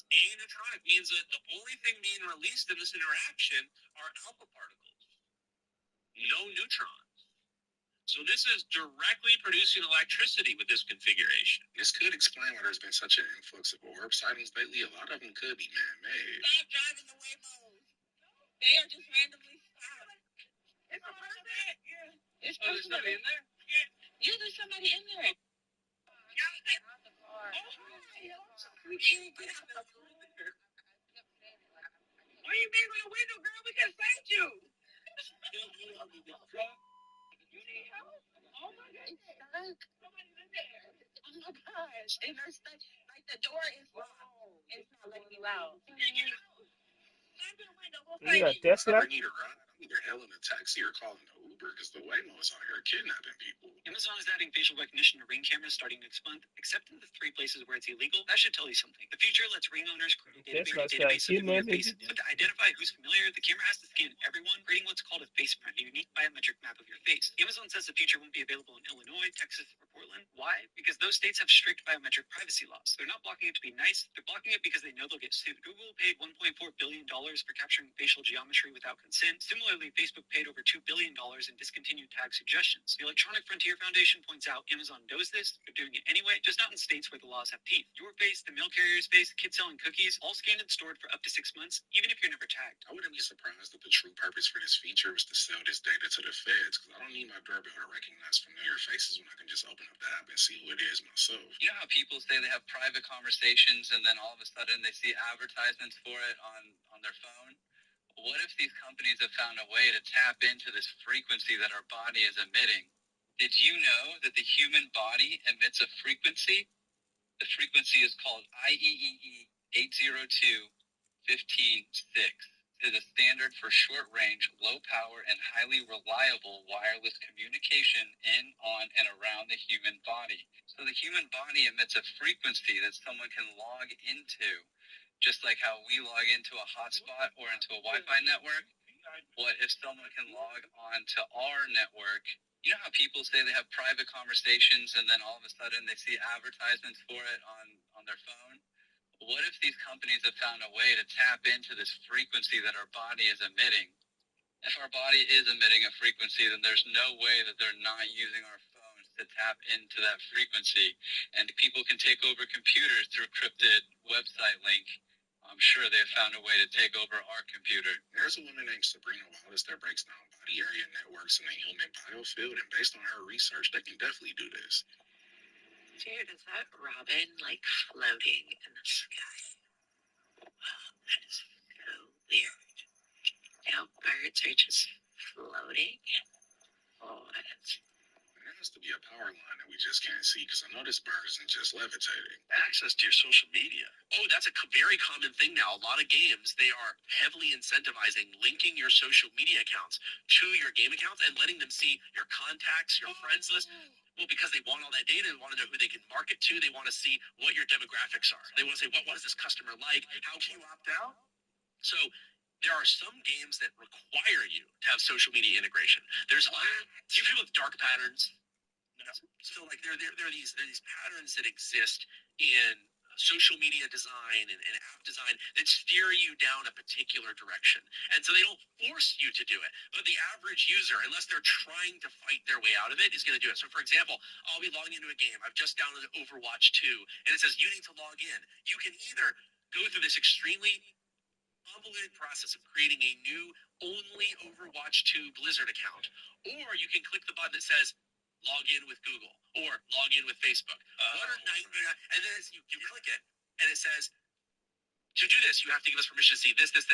Aneutronic means that the only thing being released in this interaction are alpha particles, no neutrons. So this is directly producing electricity with this configuration. This could explain why there's been such an influx of orb sightings lately. A lot of them could be man-made. Stop driving the Waymos. They are just randomly stopped. It's a person. Yeah. It's there's somebody in there? Yeah, there's somebody in there. Why you bang on the window, girl? We can save you. You need help? Oh my goodness. Somebody's in there. Oh my gosh. And they're stuck. Like the door is locked. It's not letting you out. You got Tesla? I need a ride. I'm either hailing a taxi or calling the Uber. super because the Waymo's out here kidnapping people. Amazon is adding facial recognition to Ring cameras starting next month, except in the 3 places where it's illegal. That should tell you something. The feature lets Ring owners create a database of familiar faces, but to identify who's familiar, the camera has to scan everyone, creating what's called a face print, a unique biometric map of your face. Amazon says the feature won't be available in Illinois, Texas, or Portland. Why? Because those states have strict biometric privacy laws. They're not blocking it to be nice, they're blocking it because they know they'll get sued. Google paid $1.4 billion for capturing facial geometry without consent. Similarly, Facebook paid over $2 billion in discontinued tag suggestions. The Electronic Frontier Foundation points out Amazon knows this, they're doing it anyway, just not in states where the laws have teeth. Your face, the mail carrier's face, kids selling cookies, all scanned and stored for up to 6 months, even if you're never tagged. I wouldn't be surprised if the true purpose for this feature was to sell this data to the feds, because I don't need my doorbell to recognize familiar faces when I can just open up the app and see who it is myself. You know how people say they have private conversations and then all of a sudden they see advertisements for it on their phone? What if these companies have found a way to tap into this frequency that our body is emitting? Did you know that the human body emits a frequency? The frequency is called IEEE 802.15.6. It is a standard for short-range, low-power, and highly reliable wireless communication in, on, and around the human body. So the human body emits a frequency that someone can log into, just like how we log into a hotspot or into a Wi-Fi network. What if someone can log on to our network? You know how people say they have private conversations and then all of a sudden they see advertisements for it on their phone? What if these companies have found a way to tap into this frequency that our body is emitting? If our body is emitting a frequency, then there's no way that they're not using our phones to tap into that frequency. And people can take over computers through a cryptid website link. I'm sure they've found a way to take over our computer. There's a woman named Sabrina Wallace that breaks down body area networks in the human biofield, and based on her research, they can definitely do this. Dude, is that Robin, like, floating in the sky? Wow, that is so weird. Now birds are just floating. Oh, that's... There has to be a power line that we just can't see, because I know this bird isn't just levitating. Access to your social media. Oh, that's a very common thing now. A lot of games, they are heavily incentivizing linking your social media accounts to your game accounts and letting them see your contacts, your friends list. Well, because they want all that data, they want to know who they can market to. They want to see what your demographics are. They want to say, what is this customer like? How can you opt out? So there are some games that require you to have social media integration. There's other, see people with dark patterns. No. So like there are these patterns that exist in social media design and app design that steer you down a particular direction. And so they don't force you to do it. But the average user, unless they're trying to fight their way out of it, is going to do it. So for example, I'll be logging into a game. I've just downloaded Overwatch 2, and it says you need to log in. You can either go through this extremely convoluted process of creating a new only Overwatch 2 Blizzard account, or you can click the button that says log in with Google or log in with Facebook. What are 99? And then you click it, and it says to do this, you have to give us permission to see this. And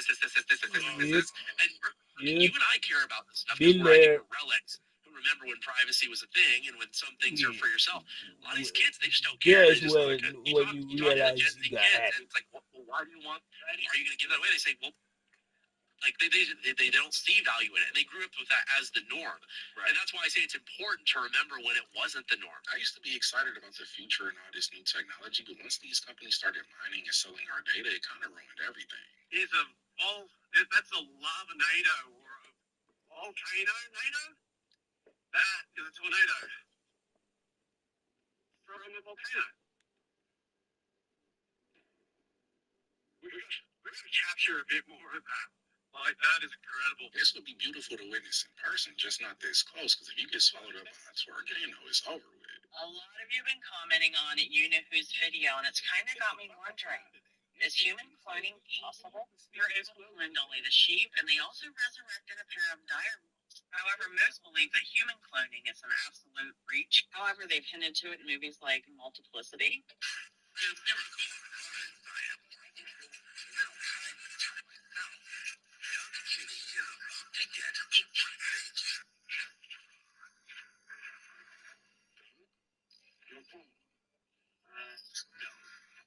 you and I care about this stuff because we're I think relics who remember when privacy was a thing and when some things are for yourself. A lot of these kids, they just don't care. Yeah, it's when you realize you got hacked. And it's like, well, why do you want that? Are you going to give that away? They say, well, like they don't see value in it, and they grew up with that as the norm. Right. And that's why I say it's important to remember when it wasn't the norm. I used to be excited about the future and all this new technology, but once these companies started mining and selling our data, it kind of ruined everything. That's a lavanado or a volcano. That is a tornado from a volcano. We're going to capture a bit more of that. Like, that is incredible. This would be beautiful to witness in person, just not this close, because if you get swallowed up by a tornado, it's over with. A lot of you have been commenting on it, you know whose video, and it's kind of got me wondering, is human cloning possible? Your able to clone Dolly the sheep, and they also resurrected a pair of dire wolves. However, most believe that human cloning is an absolute reach. However, they've hinted to it in movies like Multiplicity.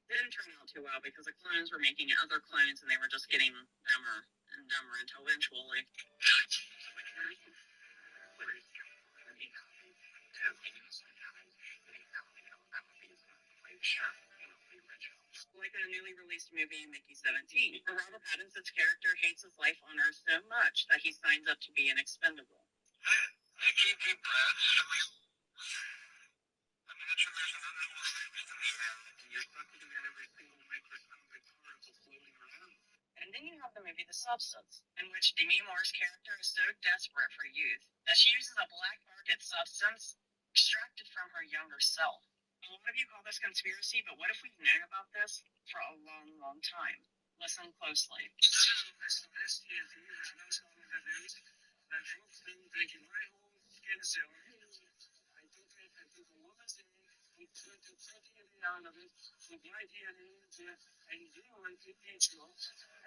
Didn't turn out too well because the clones were making other clones and they were just getting dumber and dumber until eventually. Like in a newly released movie, Mickey 17, where Robert Pattinson's character hates his life on Earth so much that he signs up to be an expendable. Mickey, deep breaths. Imagine there's an unknown virus in the air, and you're sucking in every single microscopic particle floating around. And then you have the movie The Substance, in which Demi Moore's character is so desperate for youth that she uses a black market substance extracted from her younger self. A lot of you call this conspiracy, but what if we've known about this for a long, long time? Listen closely.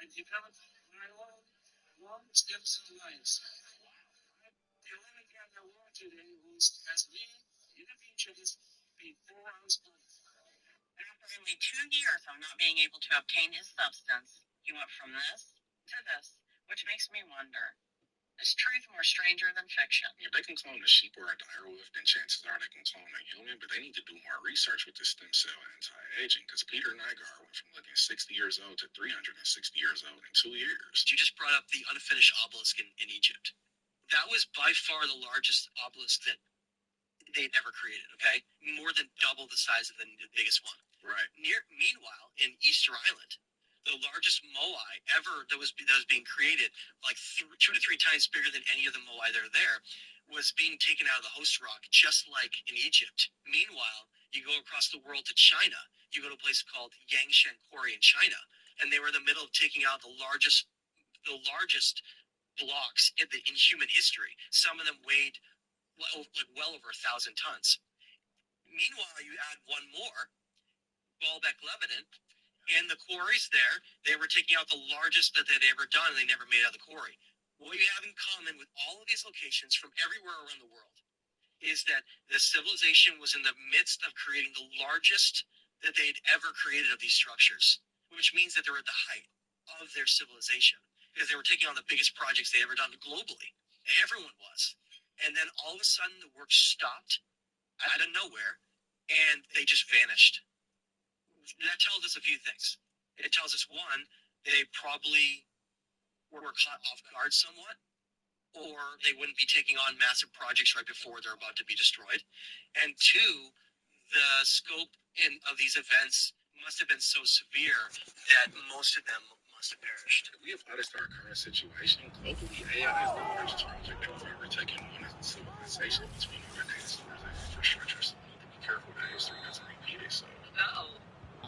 And developed my own long stem cell lines. The only guy in the world today who has me in the features before I was born. After only 2 years of not being able to obtain his substance, he went from this to this, which makes me wonder, is truth more stranger than fiction? If they can clone a sheep or a direwolf, then chances are they can clone a human, but they need to do more research with this stem cell anti-aging, because Peter Nygaard went from looking 60 years old to 360 years old in 2 years. You just brought up the unfinished obelisk in Egypt. That was by far the largest obelisk that they'd ever created, okay? More than double the size of the biggest one. Right. Meanwhile, in Easter Island, the largest moai ever that was being created, like 2 to 3 times bigger than any of the moai that are there, was being taken out of the host rock, just like in Egypt. Meanwhile, you go across the world to China. You go to a place called Yangshan Quarry in China, and they were in the middle of taking out the largest blocks in human history. Some of them weighed well over 1,000 tons. Meanwhile, you add one more, Baalbek, Lebanon, and the quarries there, they were taking out the largest that they'd ever done, and they never made out of the quarry. What you have in common with all of these locations from everywhere around the world is that the civilization was in the midst of creating the largest that they'd ever created of these structures, which means that they were at the height of their civilization, because they were taking on the biggest projects they'd ever done globally. Everyone was. And then all of a sudden, the work stopped out of nowhere, and they just vanished. That tells us a few things. It tells us, one, they probably were caught off guard somewhat, or they wouldn't be taking on massive projects right before they're about to be destroyed. And two, the scope of these events must have been so severe that most of them must have perished. If we apply this to our current situation, globally, AI is the largest project that we've ever taken on as a civilization between our data centers and infrastructure. So we need to be careful that history doesn't repeat itself.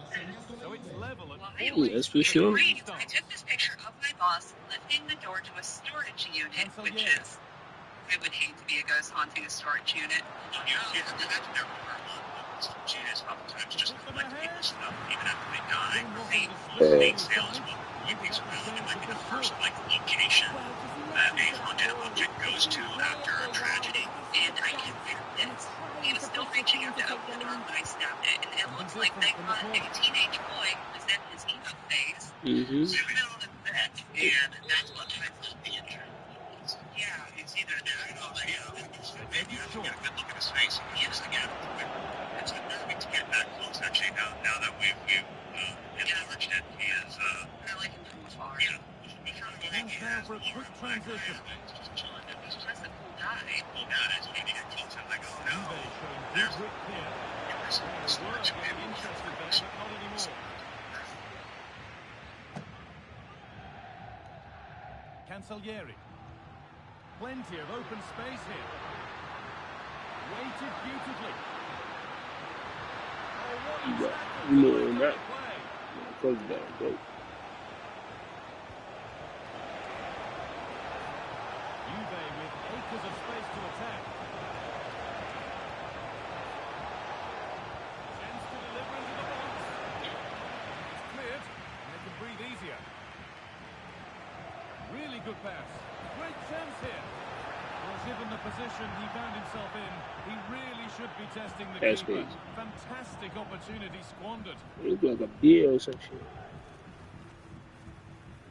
So it's level at Yes, for sure. I took this picture of my boss lifting the door to a storage unit, which is, I would hate to be a ghost haunting a storage unit. Yeah, that's never heard of. Genius oftentimes just collect people's stuff even after they die. Estate sales will be around. It might be the first location that a haunted object goes to after a tragedy. And I can prove this. He was still reaching out to open the door when I snapped it, and it looks like they caught a teenage boy who was in his emo phase. Zooming in on the net, and that's what types of the internet. Yeah. It's either that or maybe you have to get a good look at his face. Yes, again, it's disturbing to get that close. Actually, now that we've enlarged it, he is. I like him from afar. Yeah. Now for a quick transition. That's a cool guy. Cool guy. So when you get close, I'm like, oh no. There's grip here. Interested there, but not anymore. Cancellieri. Plenty of open space here. Weighted beautifully. Oh, what More than that. Close it down, bro. Juve with acres of space to attack. Chance to deliver into the box. It's cleared, and they can breathe easier. Really good pass. Great chance here. Well, given the position he found himself in, he really should be testing the That's keeper. crazy. Fantastic opportunity squandered. It look like a beer or some shit.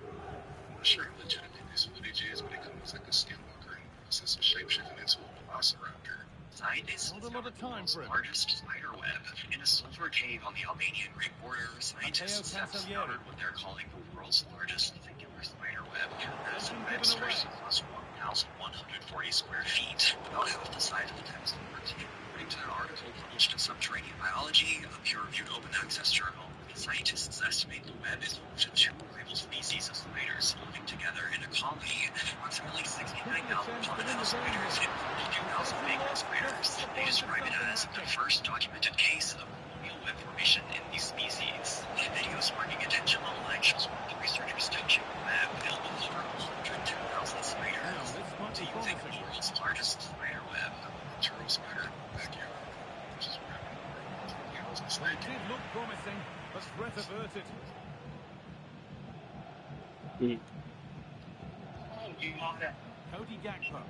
I'm not sure how legitimate this footage is, but it comes like a skinwalker and process of shapeshifting into a velociraptor. Scientists discovered the world's largest spider web in a sulfur cave on the Albanian-Greek border. Scientists have discovered what they're calling the world's largest singular spider web. The massive web stretches across 1,140 square feet, about half the size of the Thames River. According to an article published in Subterranean Biology, a peer-reviewed open-access journal, scientists estimate the web is home to 2 rival species of spiders living together in a colony. Approximately 69,000 pond-house spiders and 42,000 bakery spiders. They describe it as the first documented case of colonial web formation in these species. A video sparking attention online shows one of the researchers touching the web filled with over 102,000 spiders. Do you think the world's largest spider web? Turtle spider backyard. It did look promising, but threat averted. Cody Gakpo.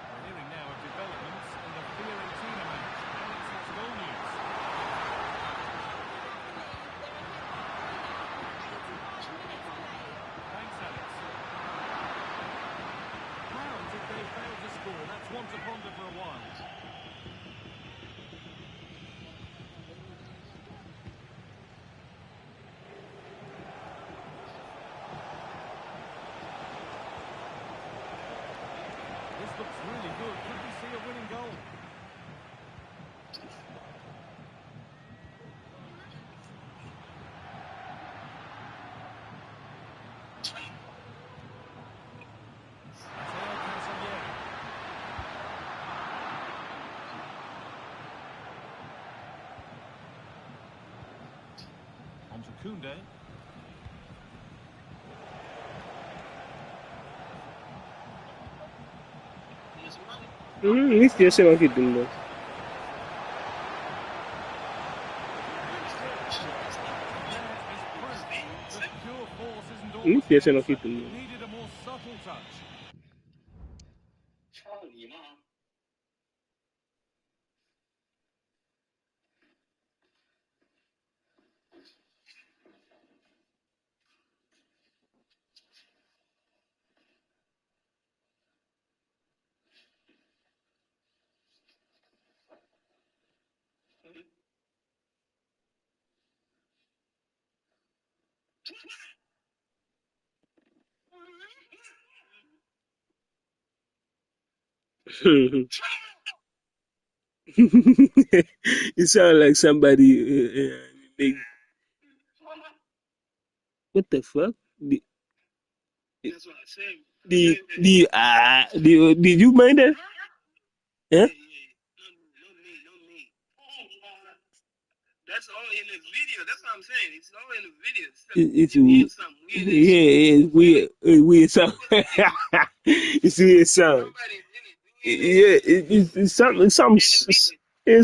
We're hearing now of developments in the Fiorentina match. Alex has goal news. Thanks, Alex. How did they fail to score? That's one to ponder for a while. This looks really good. Could we see a winning goal? Matteo Cancellieri. On to Koundé. Mi spiace anche tu. Mi spiace anche tu. Needed a more subtle touch. It sounds like somebody make, what the fuck? That's what I said. Did you mind that? Yeah? No me. That's all in the video. That's what I'm saying. It's all in the video. It's weird. Something weird. yeah, it's weird. Weird sound. It's weird sound. Yeah, it's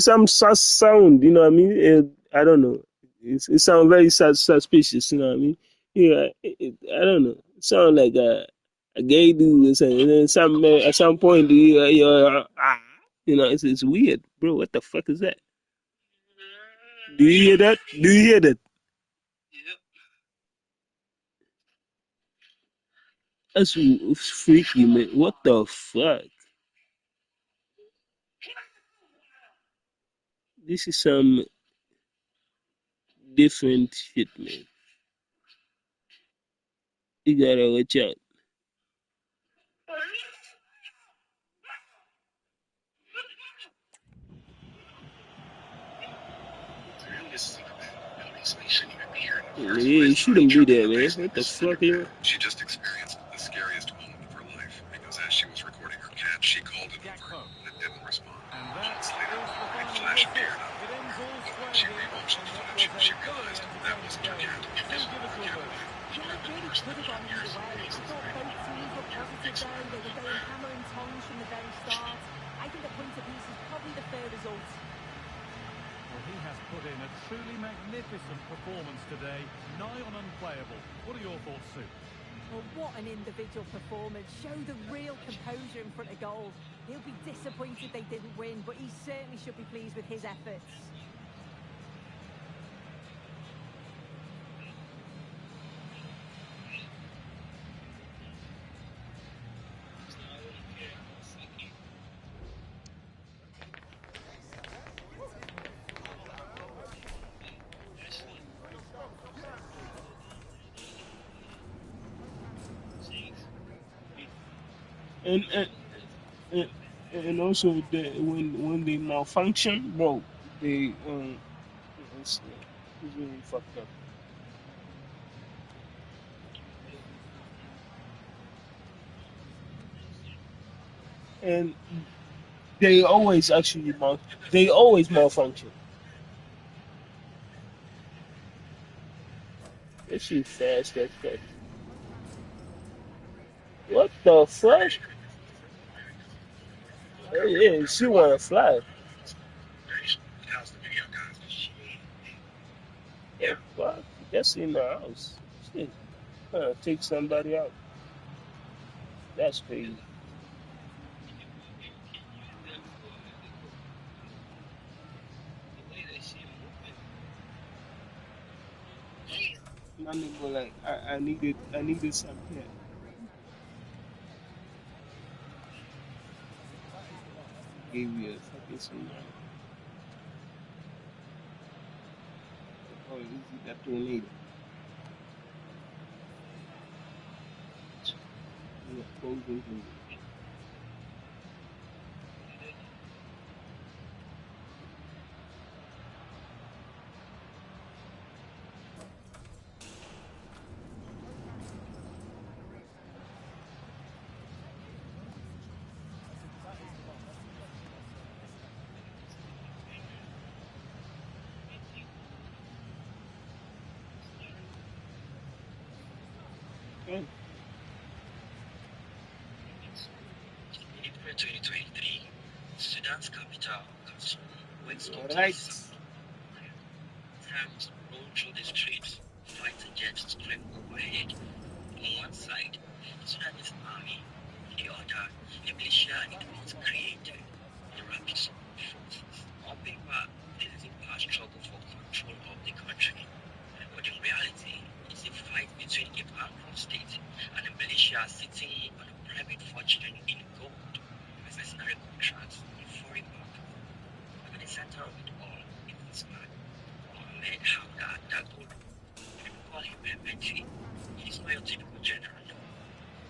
some sound. You know what I mean? I don't know. It sounds very suspicious. You know what I mean? Yeah, I don't know. It sounds like a gay dude or something. And then at some point, you know, it's weird, bro. What the fuck is that? Do you hear that? Do you hear that? Yep. That's freaky, man. What the fuck? This is some different shit, man. You gotta watch out. Yeah, you shouldn't be there, man. What the fuck, you? She just experienced the scariest moment of her life because as she was recording her cat, she called it over and it didn't respond. And that is Later, the a final flash whistle. appeared out of It ends all when square she here, rewatched the and that footage, was she a thoroughly realized that wasn't her entertaining cat. game. So give us your verdict. Yeah, it really could have gone either way. I thought both teams were positive though. They were going hammer and tongs from the very start. I think a point apiece is probably the fair result. Well, he has put in a truly magnificent performance today, nigh on unplayable. What are your thoughts, Sue? Well, what an individual performance. Show the real composure in front of goal. He'll be disappointed they didn't win, but he certainly should be pleased with his efforts. and and, and also when they malfunction, bro, they it's, it's really fucked up. And they always actually they always malfunction. This shit fast, fast, fast. What the fuck? Yeah, she wanna fly. The fuck? That's in the house. Shit. Take somebody out. That's crazy. My nigga like I needed some help. Gave you a fucking tsunami. Oh, this is that tornado. Yeah, frozen tornado. Okay. In April 2023, Sudan's capital, Khartoum, wakes up to the Alright. sound of fire. Tanks roll through the streets, fighter jets scream overhead. On one side, the Sudanese army, on the other, the militia it once created, the Rapid Support Forces. On paper, this is a past struggle for control of the country, but in reality, it's a fight between a bankrupt state and a militia sitting on a private fortune in gold, mercenary contracts, and foreign markets. At the center of it all is this man, Mohammed Hamdan Dagolo. People call him Hemeti. He's not your typical general, no.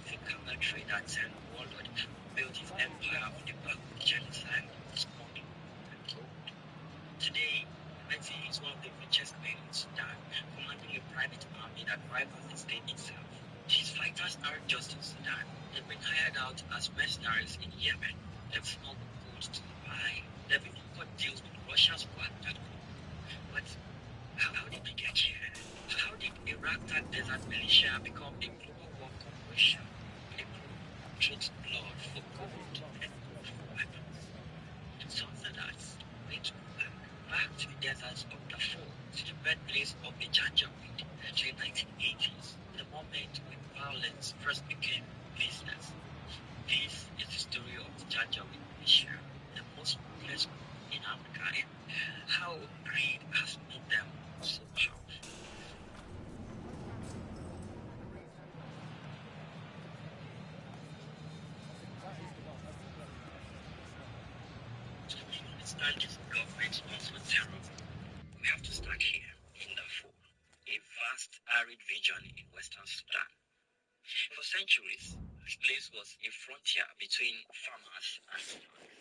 He's a camel trader turned warlord who built his empire on the back of genocide, smuggling, and gold. Today, Hemeti is one of the richest men in Sudan, commanding a private army that rivals the state itself. His fighters aren't just in Sudan. They've been hired out as mercenaries in Yemen. They've smuggled gold to Dubai. They've even cut deals with Russia's Wagner group. But how did we get here? How did a ragtag desert militia become a global war corporation? A group who trades blood for gold and gold for weapons. To answer that, we need to go back to the deserts of Darfur, to the birthplace of the Janjaweed, to the 1980s, the moment when violence first became business. This is the story of the Janjaweed militia, the most ruthless group in Africa, and how greed has made them so powerful. To fully understand this government-sponsored terror, we have to start here in Darfur, a vast arid region in western Sudan. For centuries, this place was a frontier between farmers and slaves.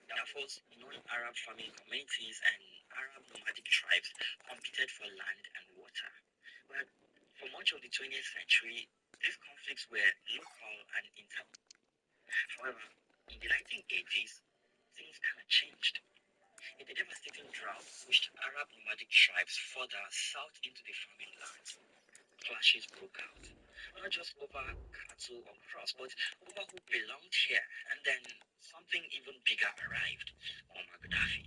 Darfur's non-Arab farming communities and Arab nomadic tribes competed for land and water. But for much of the 20th century, these conflicts were local and internal. However, in the 1980s, things kind of changed. A devastating drought pushed Arab nomadic tribes further south into the farming lands. Clashes broke out, not just over cattle or crops, but over who belonged here. And then something even bigger arrived, Omar Gaddafi.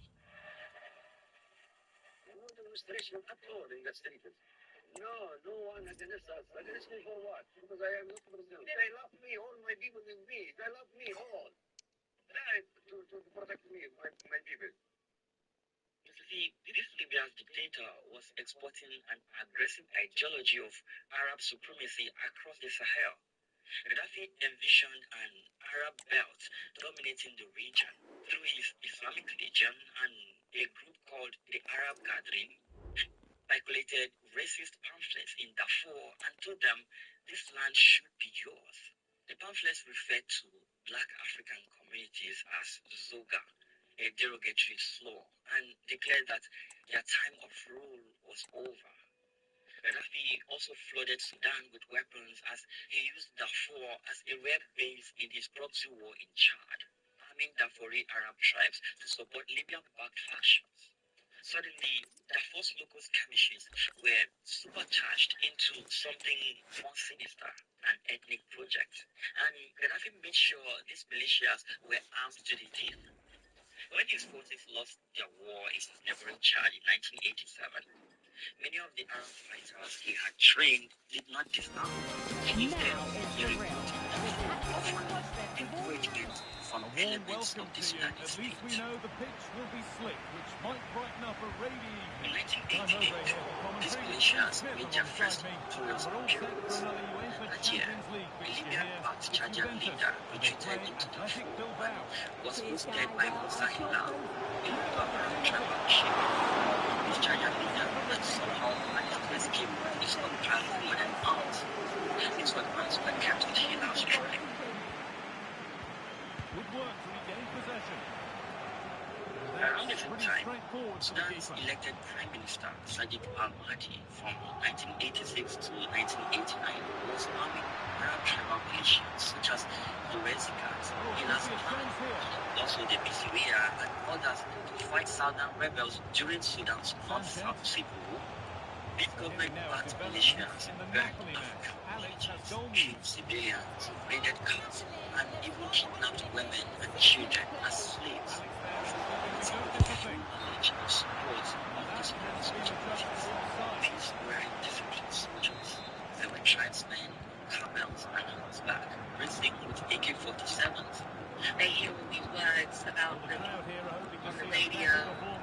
No demonstration at all in the streets. No, no one against us. Against me for what? Because I am not Muslim. They love me, all my people with me. They love me all. To protect me, my people. You see, this Libya's dictator was exporting an aggressive ideology of Arab supremacy across the Sahel. Gaddafi envisioned an Arab belt dominating the region through his Islamic Legion and a group called the Arab Gathering. Circulated racist pamphlets in Darfur and told them this land should be yours. The pamphlets referred to Black African communities as Zoga, a derogatory slur, and declared that their time of rule was over. Gaddafi also flooded Sudan with weapons as he used Darfur as a red base in his proxy war in Chad, arming Darfuri Arab tribes to support Libyan-backed factions. Suddenly, Darfur's local skirmishes were supercharged into something more sinister, an ethnic project, and Gaddafi made sure these militias were armed to the teeth. When his forces lost their war in neighboring Chad in 1987, many of the Arab fighters he had trained did not disarm. Instead, he recruited them for encouragement from elements of the Sudanese state. At least we know the pitch will be slick, which might brighten up a rainy In evening. 1988, these militias made their first victorious appearance. That year, a Libyan-backed Chadian leader retreated into Darfur and was hosted by Musa Hilal, a local Arab tribal chief. This Chadian leader had somehow managed to escape with a stockpile of modern arms. These weapons were kept with Hilal's tribe. Good work to regain possession. Around the same time, Sudan's elected Prime Minister Sadiq al-Mahdi from 1986 to 1989 was arming Arab tribal militias such as the Rezikas, Hilal's clan, also the Misiria and others to fight southern rebels during Sudan's North-South Civil War. These government-backed militias burned African villages, killed civilians, raided cars, and even kidnapped women and children as slaves. Some of the full knowledge and support of these groups these were disciplined soldiers. They were tribesmen, camels, and horseback, racing with AK-47s. They hear all these words about them on the radio,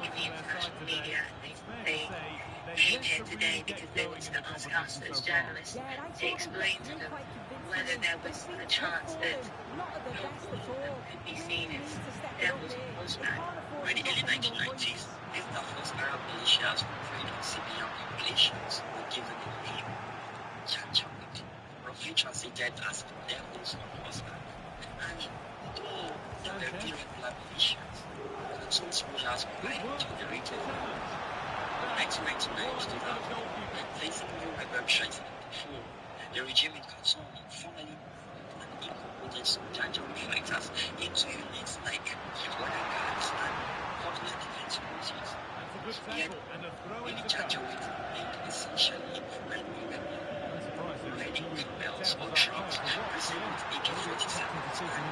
in the international media, and they came here today because they wanted to ask us as journalists to explain to them whether there was a chance that could be seen as devils on horseback. By the early 1990s, these Darfur's Arab militias who preyed on civilian populations were given a name, Janjaweed, roughly translated as devils on horseback. And though they were irregular militias, Khartoum's rulers quietly tolerated them. From 1999 to 2000, facing new rebel threats in Darfur, the regime in Khartoum formally and incorporated some Janjaweed fighters into units like border guards and popular defense forces. Yet, many Janjaweed remained essentially irregular, riding camels or trucks, racing with AK-47s, and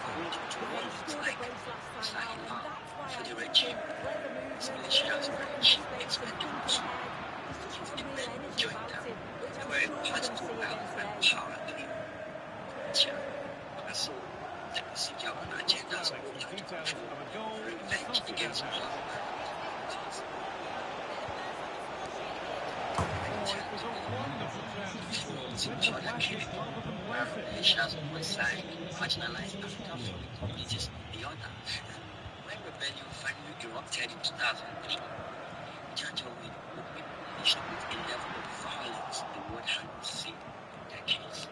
holding to what looks like Sahila for the regime. These militias were a cheap, expendable tool. If the men joined them, they were a path to wealth and power in so the procedure and agendas of land control, revenge against black communities. To other killing, Arab militias on one side, marginalized African communities on the other. And when rebellion finally erupted in 2003, Janjaweed openly unleashed with a level of violence the world hadn't seen in decades.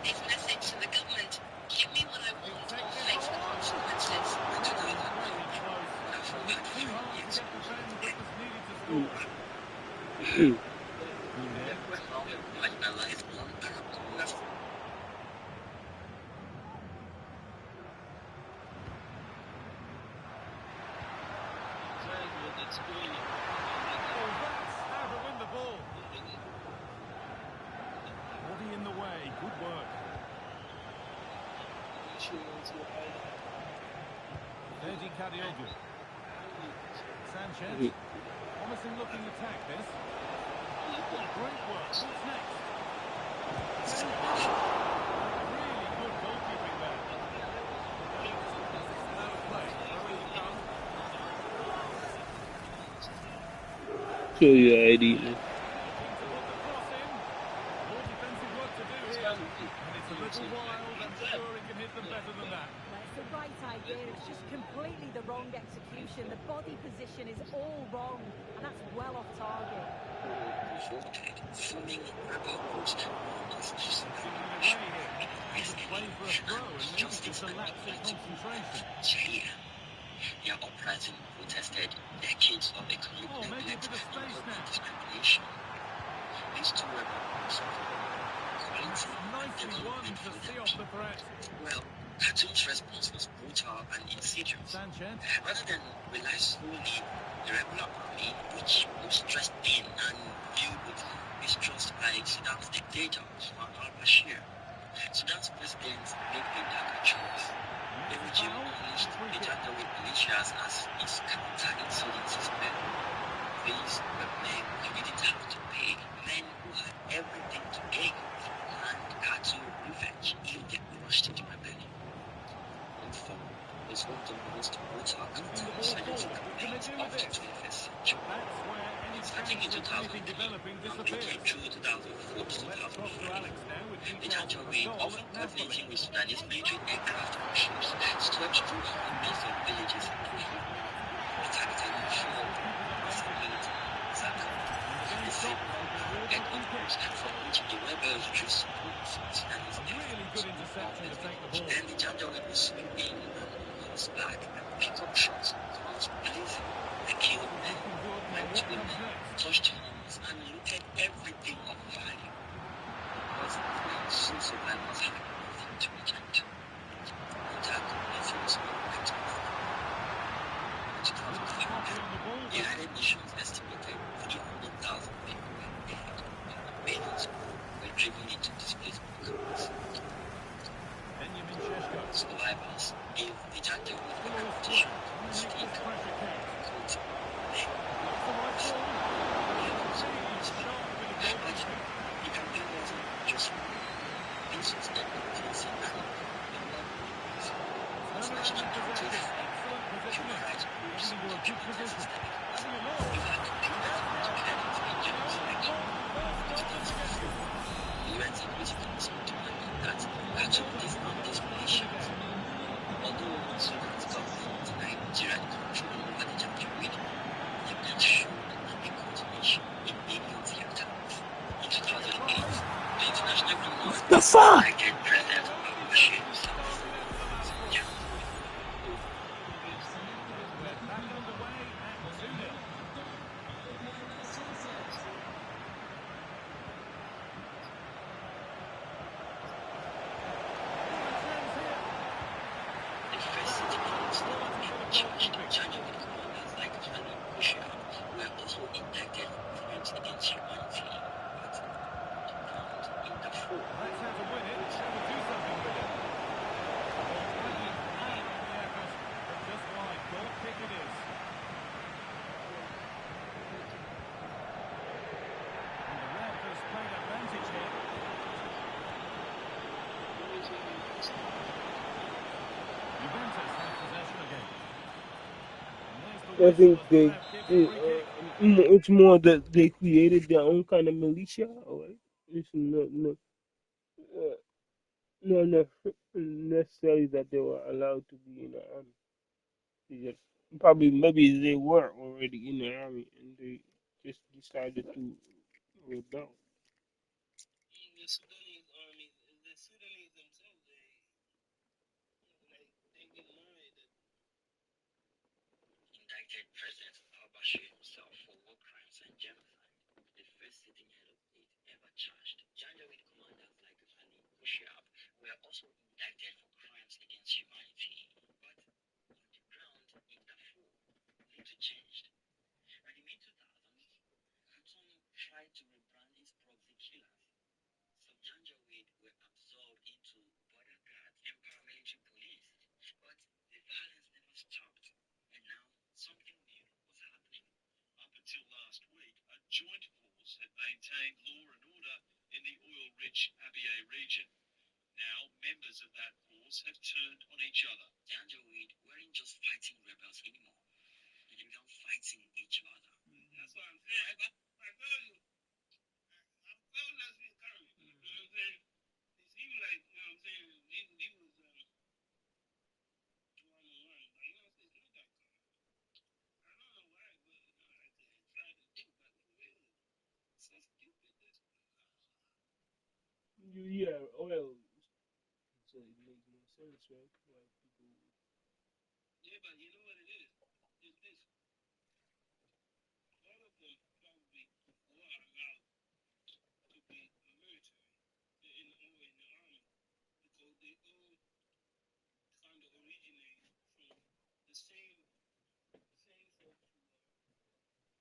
His message to the government, give me what I want or face the consequences. How to win the ball. Body in the way. Good work. Ferdi Kadiogu. Sanchez. Promising looking attack this. Great work. What's next? Really good goalkeeping there. So your ID. More defensive work to do here. And it's a little wild. I'm sure he can hit them better than that. Let's right idea, it's just completely the wrong execution. The body position is all wrong, and that's well off target. Forming rebel groups is just Play for a throw and maybe just a lapse in concentration. They are uprising protested decades of economic neglect and government discrimination. These two rebel groups Nicely won to see off the threat. Well, Khartoum's response was brutal and insidious. Sanchez. Rather than rely solely on the regular army, which was stressed thin and filled with mistrust by Sudan's dictator, Omar al-Bashir, Sudan's president made a darker choice. The regime unleashed the Janjaweed militias as its counterinsurgency men. These were men you didn't have to pay, men who had everything to gain from land Khartoum revenge if they crushed the rebellion. Inform was one of the most brutal counterinsurgency campaigns of the 21st century. Starting in 2003, came through 2004 to 2005, the Janjaweed, often coordinating with Sudanese military aircraft and ships, swept through hundreds of villages and communities. It targeted Shore, Masamit, Zaka, the same ethnic groups from which the rebels drew support from Sudanese efforts. And the Janjaweed was sweeping on horseback and pickup trucks, guns blazing. They killed men, raped women, touched homes, and looted everything of value. Because so man must have nothing to reject. Attack nothing was right back. In 2005, the United Nations estimated 300,000 people were dead, and millions were driven into displacement camps. Survivors gave the Janjaweed a reputation of stick, quote, but the campaign wasn't just this was the intense and international countries, human rights groups, community system. If I could pick that to credit in general selection, the UN Security Council demanded that Khartoum disarm these militias. Although Sudan's government denied direct control over the Janjaweed, the UN showed a coordination in many of the attacks. In 2008, the international community elected President al-Bashir himself. We're back underway at 2-0. The first city council in charge, Janjaweed commanders like Ali Bashir were also indicted for crimes against humanity, but on the ground in Darfur. That's how to win it. How to do something with it. Already out on the effort, but just wide. Goal kick it is. And the ref has played advantage here. Juventus have possession again. I think it's more that they created their own kind of militia. Right? It's not necessarily that they were allowed to be in the army. They just, probably maybe they were already in the army and they just decided to rebel. The Sudanese army, the Sudanese themselves, they deny that. Indicted President al-Bashir himself for war crimes and genocide, the first sitting head of state ever charged. Janjaweed commanders like Ali Kushiab were also indicted for crimes against humanity. But on the ground in Darfur, little changed. By the mid-2000s, Khartoum tried to rebrand its proxy killers. Some Janjaweed were absorbed into border guards and paramilitary police, but the violence never stopped. And now something new was happening. Up until last week, a joint force had maintained law and order in the oil-rich Abyei region. Now, members of that force have turned on each other. Janjaweed weren't just fighting rebels anymore. They began fighting each other. That's what I'm saying. I told you. I'm so less encouraged. You know what I'm saying? It seemed like, you know what I'm saying, they was Yeah, oil. So it makes more sense, right? Why people. Yeah, but you know what it is? It's this. All of them probably were allowed to be military in the army because they all kind of originate from the same folks who are military in the army. Whether military in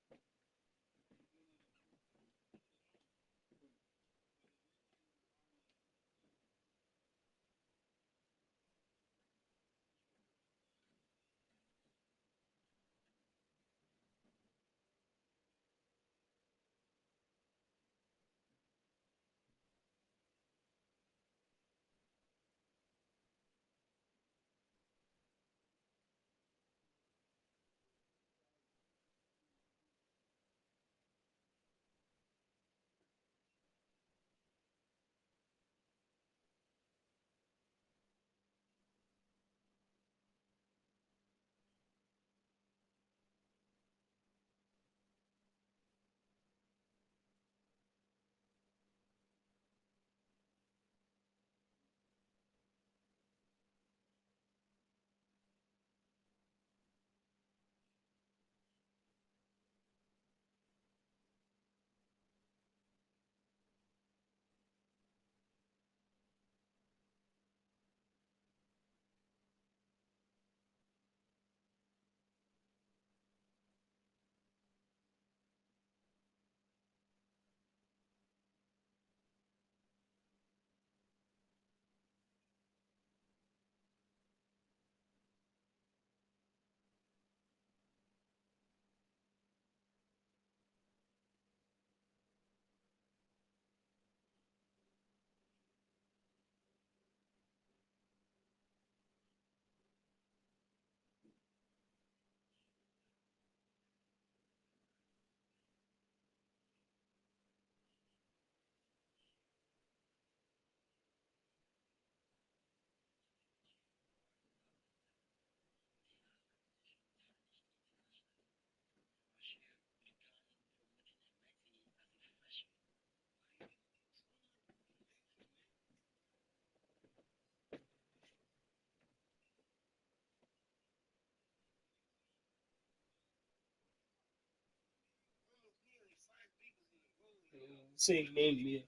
the army or almost nearly 5 people in a row in Same name, yeah.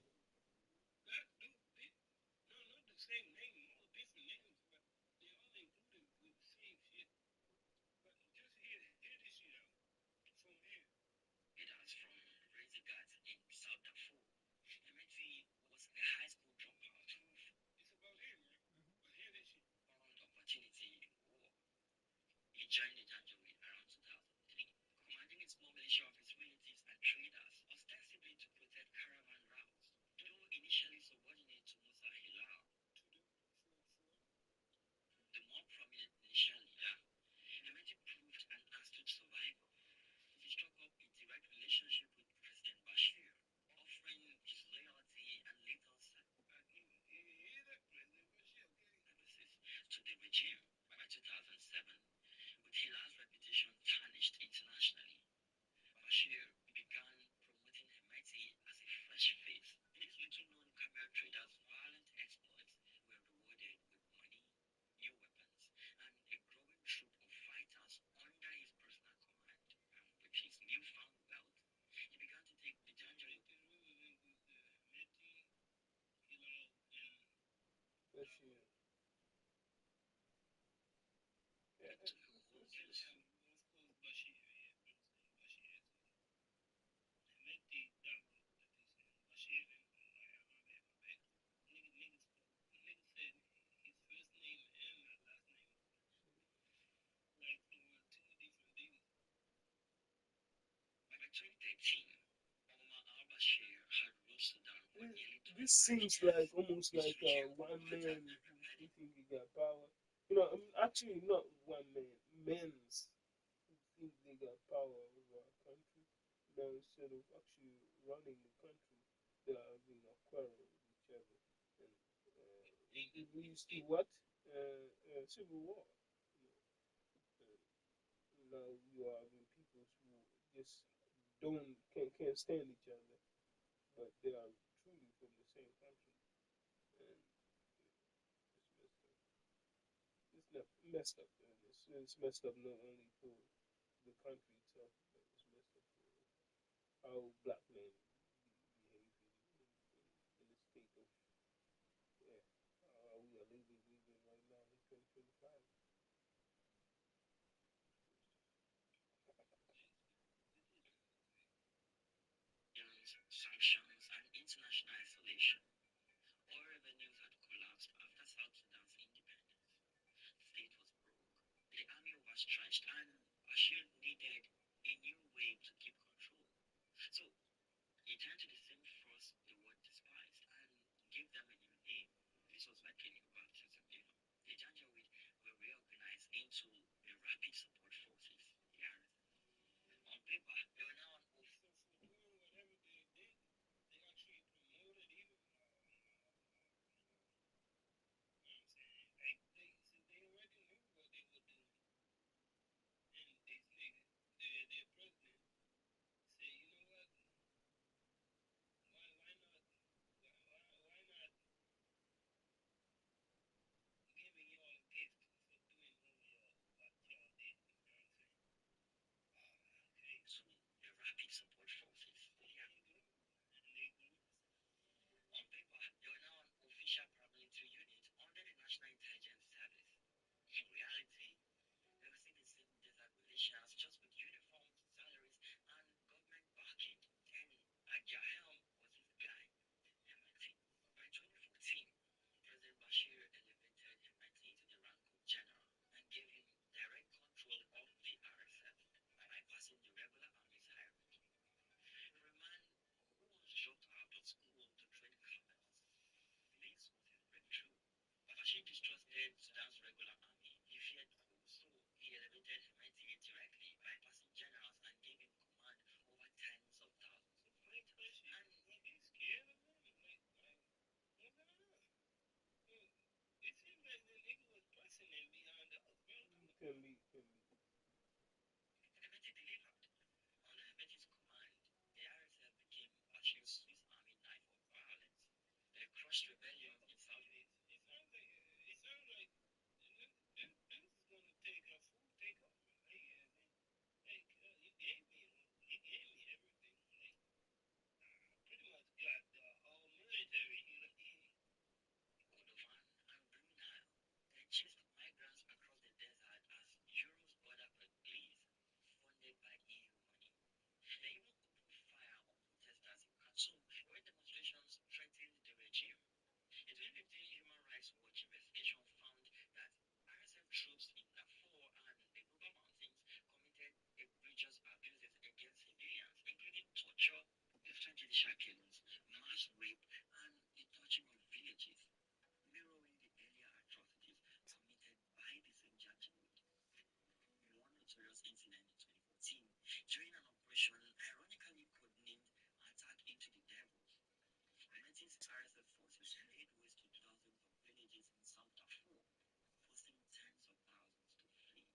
that no, not the same name, all different names, but they all included with the same shit. But just hear this shit out from here. It was from Rezigat in South Darfur. Emeti was a high school dropout who It's about him, right? But hear this shit. found opportunity in war. He joined the Janjaweed around 2003, commanding a small militia of his relatives and traders, ostensibly to protect caravan routes. Though initially subordinate to Musa Hilal, the more prominent initial leader, Emeti proved an astute survivor. He struck up a direct relationship with President Bashir, offering his loyalty and lethal services to the regime. By 2007, with Hilal's reputation tarnished internationally, Bashir began promoting Hemeti as a fresh face. These little-known camel traders' violent exploits were rewarded with money, new weapons, and a growing troop of fighters under his personal command. And with his newfound wealth, he began to take the Janjaweed with the Hemeti, Hilal, and Bashir. to a whole new of course Bashir, yeah, Bashir. Hemeti, Dawa, that is Bashir, and my bad. Nigga said his first name and my last name like it were two different things. By 2013, Omar al-Bashir had ruled Sudan for nearly This 25 seems years. like almost like one man who think he got power. Actually, not one man, men's who think they got power over a country. Instead of actually running the country, they are having a quarrel with each other. And it leads to what? Civil war. You know, now you are having people who just can't stand each other, but they are truly from the same country. messed up, man. It's messed up not only for the country itself, but it's messed up for how black men behave in the state of yeah, we are living right now in 2025. Sanctions and international isolation. Oil revenues had collapsed after South Sudan's independence. The state was broke, the army overstretched, and Bashir needed a new wave to keep control. So he turned to the same force the world despised and gave them a new name. This was like a new baptism. The Janjaweed were reorganized into the Rapid Support Forces, the RSF. On paper, they were now an the Rapid Support Forces, the RSF. On paper, they were now an official paramilitary unit under the National Intelligence Service. In reality, they were still the same desert militias, just with uniforms, salaries, and government backing. And at their helm was this guy, MIT. By 2014, President Bashir elevated MIT to the rank of general and gave him direct control of the RSF, bypassing the regular army's hierarchy. For a man who was dropped out of school to train camels, this was his breakthrough. Bashir distrusted Sudan's regular army. He feared coups, so he elevated MIT directly, bypassing generals and gave him command over tens of thousands of fighters. And he's scared of them? What's going on? It seems like the nigga was pressing him beyond the other. Can be. MIT delivered. Under Hemeti's command, the RSF became Bashir's Swiss Army knife of violence. They crushed rebellions in South. It sounds like this is going to take a full takeoff. He gave me everything. Pretty much got the whole military. Kordofan and Blue Nile. They chased migrants across the desert as Europe's border police, funded by EU money. They even opened fire on protesters in Khartoum where demonstrations threatened the regime. A 2015 Human Rights Watch investigation found that RSF troops in Darfur and the Nuba Mountains committed egregious abuses against civilians, including torture, extrajudicial killings, mass rape, and the torching of villages, mirroring the earlier atrocities committed by the same Janjaweed. In one notorious incident in 2014, during an operation ironically codenamed Attack into the Devils, Hemeti's RSF forces laid waste to dozens of villages in South Darfur, forcing tens of thousands to flee.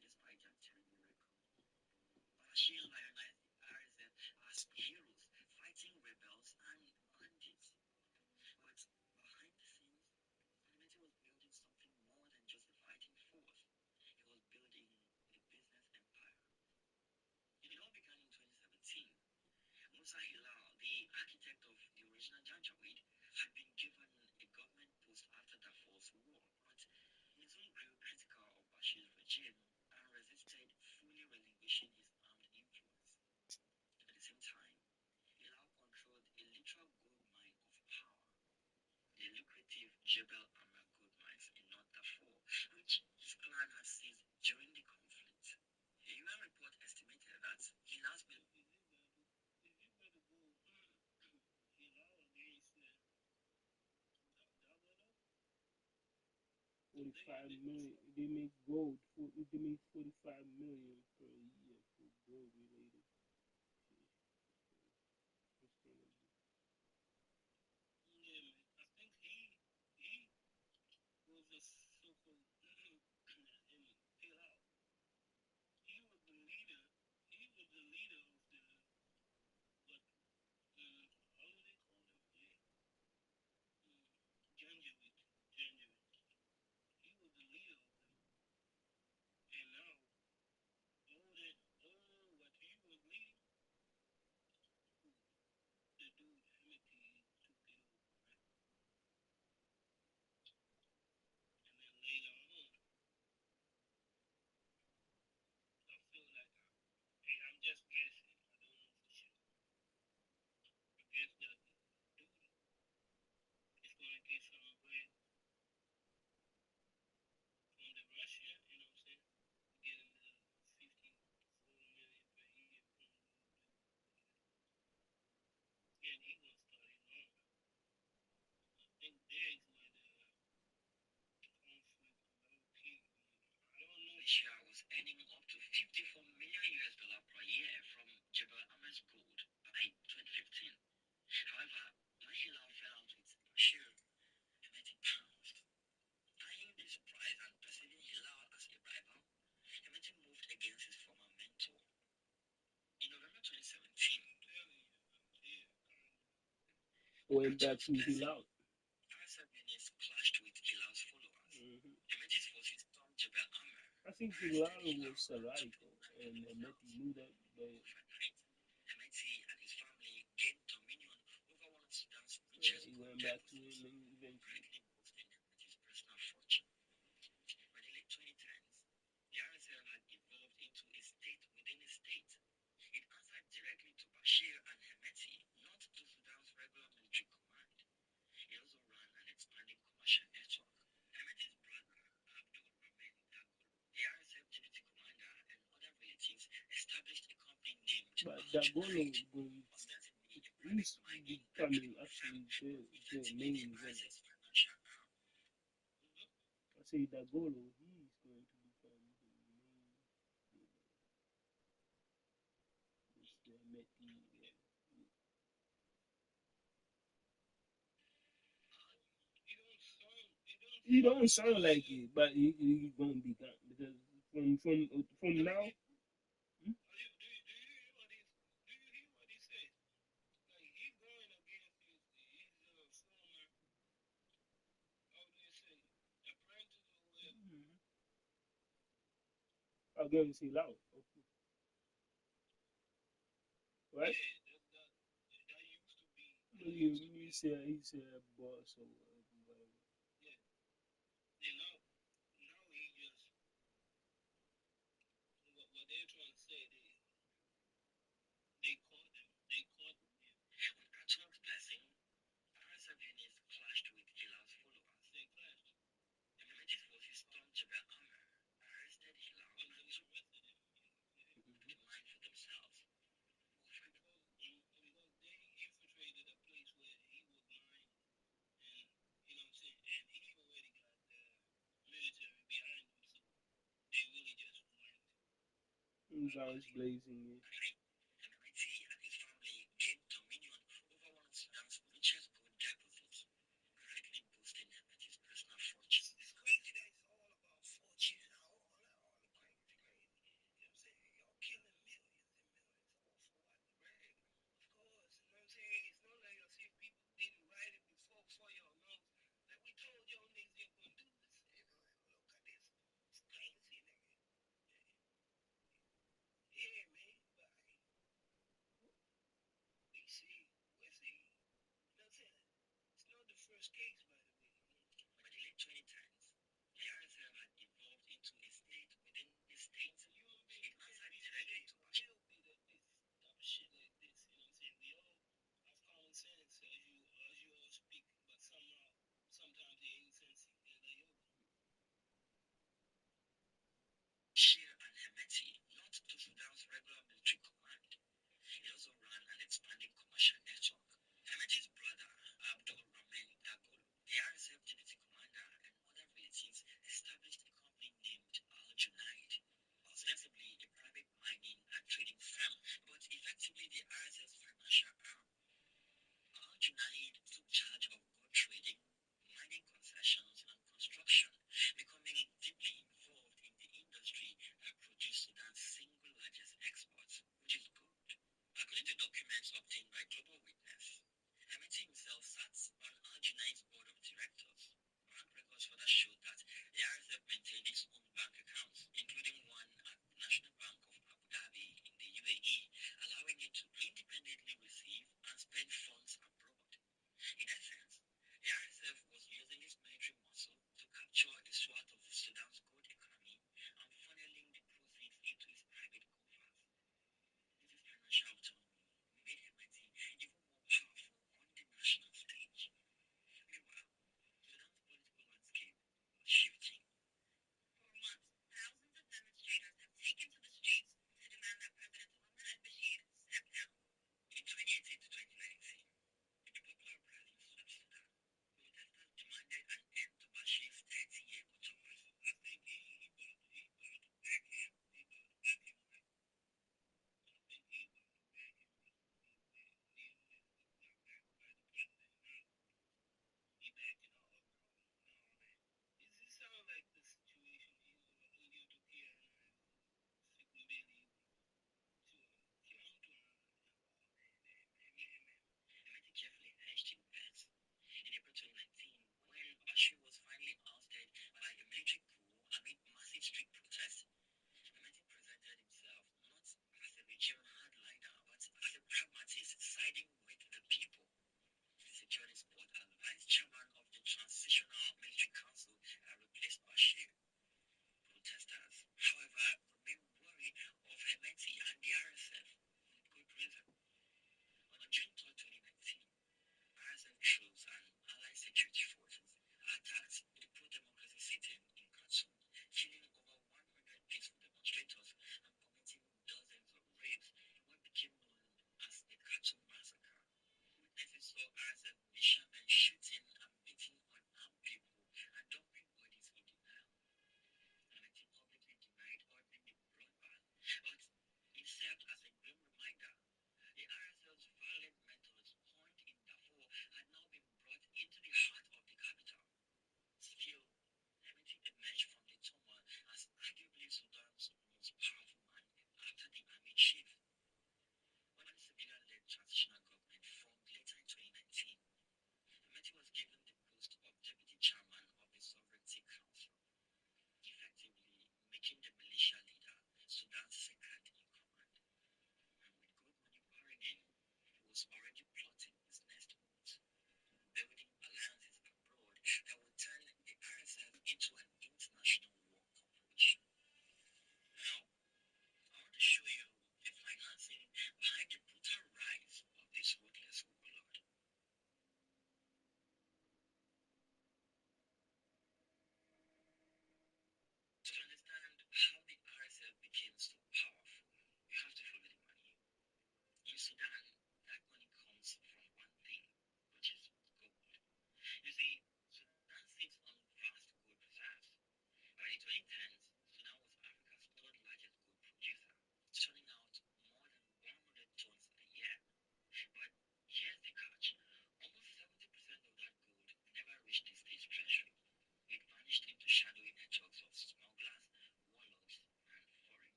Despite their terrible record, Bashir lionized the RSF as heroes fighting rebels and bandits. But behind the scenes, Hemeti was building something more than just a fighting force. He was building a business empire. It all began in 2017. Musa Hilal, the architect of the original Janjaweed, had been given a government post after Darfur's war, but he soon grew critical of Bashir's regime and resisted fully relinquishing his armed influence. At the same time, Hilal controlled a literal gold mine of power, the lucrative Jebel Amr gold mines in North Darfur, which his clan had seized during the conflict. A UN report estimated that Hilal's 45 million. They make gold. They make 45 million per year for gold related. Yeah, man. I think he was a so-called Hill out. He was the leader. He was the leader of the what? How do they call them? Janjaweed. He was the leader of earning up to $54 million per year from Jebel Ahmed's gold by 2015. However, when Hilal fell out with Bashir, Hemeti pounced. Eyeing this prize and perceiving Hilal as a rival, Hemeti moved against his former mentor. In November 2017, went back to Hilal. RSF units clashed with Hilal's followers. Hemeti's forces stormed Jebel Ahmed. I think Hilal was a radical, and Hemeti knew that, but Hemeti and his family gained dominion over one of Sudan's richest he went back to him eventually. greatly boosting Hemeti's personal fortune. By the late 2010s, the RSF had evolved into a state within a state. It answered directly to Bashir and Hemeti, not to Sudan's regular military command. It also ran an expanding commercial network. Hemeti's brother, Abdul Rahman Dagolo, the RSF deputy commander, and other relatives established a company named But Dagolo is going, ostensibly a he's private mining becoming actually their main villain. RSF's financial arm. I say Dagolo, he's going to become the main villain. It's the Hemeti. He don't sound like it, but he gonna be gone because from now. Do you hear what he said? Like he's going against his former, how do you say, apprentice or whatever. Against Hilal, right? Yeah, that used to be. He's a boss or whatever. Yeah. You know, now he just what they're trying to say. They caught him. With Achog's blessing, RSF units clashed with Hilal's followers. They clashed. Hemeti's forces stormed Jebel Ahmed, arrested Hilal, and took the mine for themselves. Because they infiltrated a place where he would mine, and you know what I'm saying, and he already got the military behind him, so they really just went Guns blazing. Hemeti and his family gained dominion over one of Sudan's richest gold deposits, greatly boosting Hemeti's personal fortune. It's crazy that it's all about fortune. All crazy. You know what I'm saying? Y'all killing millions and millions all for what? Bread. Of course. You know what I'm saying? It's not like as if people didn't write it before y'all know. Like we told y'all niggas you're gonna do this. You know, look at this. It's crazy, nigga. Yeah, man. But we see. You know what I'm saying? It's not the first case, by the way. By the late 2010s, the RSF had evolved into a state within a state. It answered directly to Bashir. That this type of shit like this, you know what I'm saying? We all have common sense as you all speak, but somehow, sometimes they ain't sensing. They're like, yo. Bashir and Hemeti, not to Sudan's regular military command. He also ran an expanding commercial network. Hemeti's brother, Abdul Rahman Dagolo,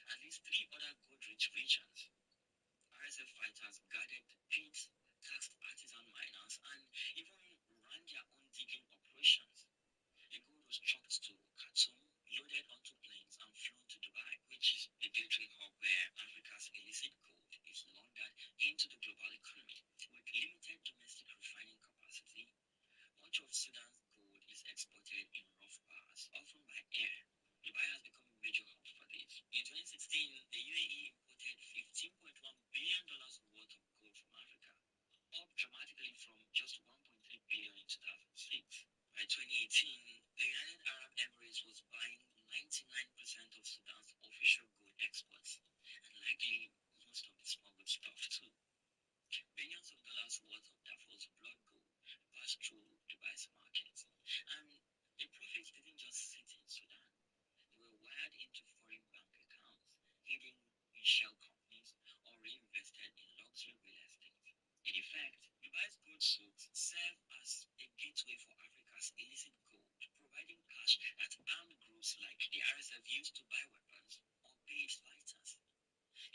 At least 3 other gold-rich regions. RSF fighters guarded the pits, taxed artisan miners, and even ran their own digging operations. The gold was trucked to Khartoum, loaded onto planes, and flown to Dubai, which is the gateway hub where Africa's illicit gold is laundered into the global economy. With limited domestic refining capacity, much of Sudan's gold is exported in rough bars, often by air. Dubai has become a major hub for this. In 2016, the UAE imported $15.1 billion worth of gold from Africa, up dramatically from just $1.3 billion in 2006. By 2018, the United Arab Emirates was buying 99% of Sudan's official gold exports, and likely most of the smuggled stuff too. Billions of dollars worth of Darfur's blood gold passed through Dubai's markets, and the profits didn't just sit in Sudan. They were wired into foreign bank accounts, hidden in shell companies, or reinvested in luxury real estate. In effect, Dubai's gold souks serve as a gateway for Africa's illicit gold, providing cash that armed groups like the RSF used to buy weapons or pay its fighters.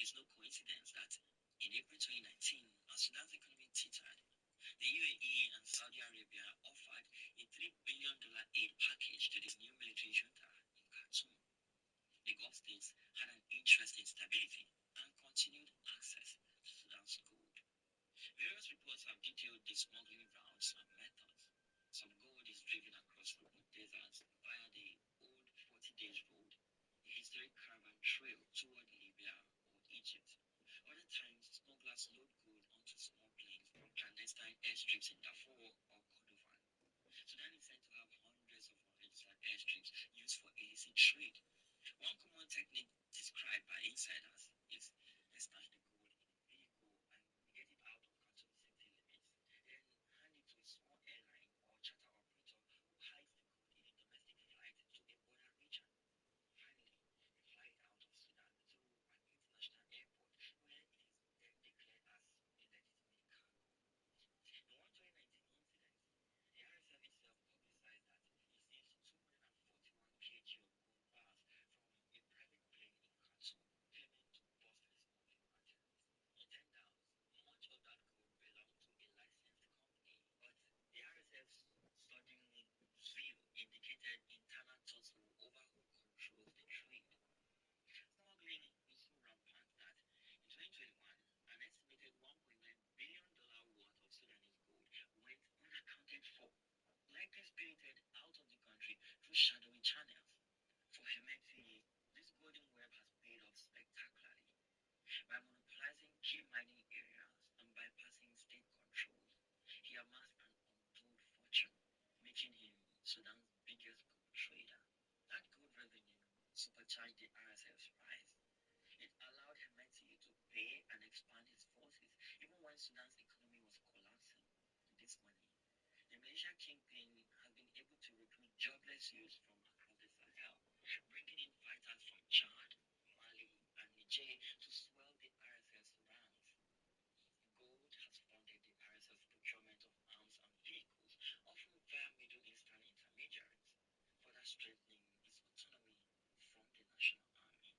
It's no coincidence that in April 2019, as Sudan's economy teetered, the UAE and Saudi Arabia offered a $3 billion aid package to this new military junta in Khartoum. The Gulf states had an interest in stability and continued access to Sudan's gold. Various reports have detailed the smuggling routes and methods. Some gold is driven across remote deserts via the old 40 Days Road, a historic caravan trail toward Libya or Egypt. Other times, smugglers load gold onto small planes from clandestine airstrips in Darfur or Kordofan. Sudan is said to have hundreds of unregistered airstrips used for illicit trade. One common technique described by insiders is they stash the gold in a vehicle and get it out of Khartoum city limits, then hand it to a small airline or charter operator who hides the gold in a domestic flight to a border region. Finally, they fly it out of Sudan through an international airport where it is then declared as a legitimate cargo. In one 2019 incident, the RSF itself publicized that it seized 241 kg of gold bars from a private plane in Khartoum, claiming to bust the smuggling materials. It turned out much of that gold belonged to a licensed company, but the RSF's sudden zeal indicated internal tussle over who controls the trade. Smuggling was so rampant that in 2021, an estimated $1.9 billion worth of Sudanese gold went unaccounted for, likely spirited out of the country through shadowy channels. For Hemeti, this golden web has paid off spectacularly. By monopolizing key mining areas and bypassing state controls, he amassed an untold fortune, making him Sudan's biggest gold trader. That gold revenue supercharged the RSF's rise. It allowed Hemeti to pay and expand his forces even when Sudan's economy was collapsing. This money, the militia kingpin has been able to recruit jobless youths from across the Sahel, bringing in fighters from Chad, Mali, and Niger to swell the RSF's ranks. Gold has funded the RSF's procurement of arms and vehicles, often via Middle Eastern intermediaries, further strengthening its autonomy from the national army.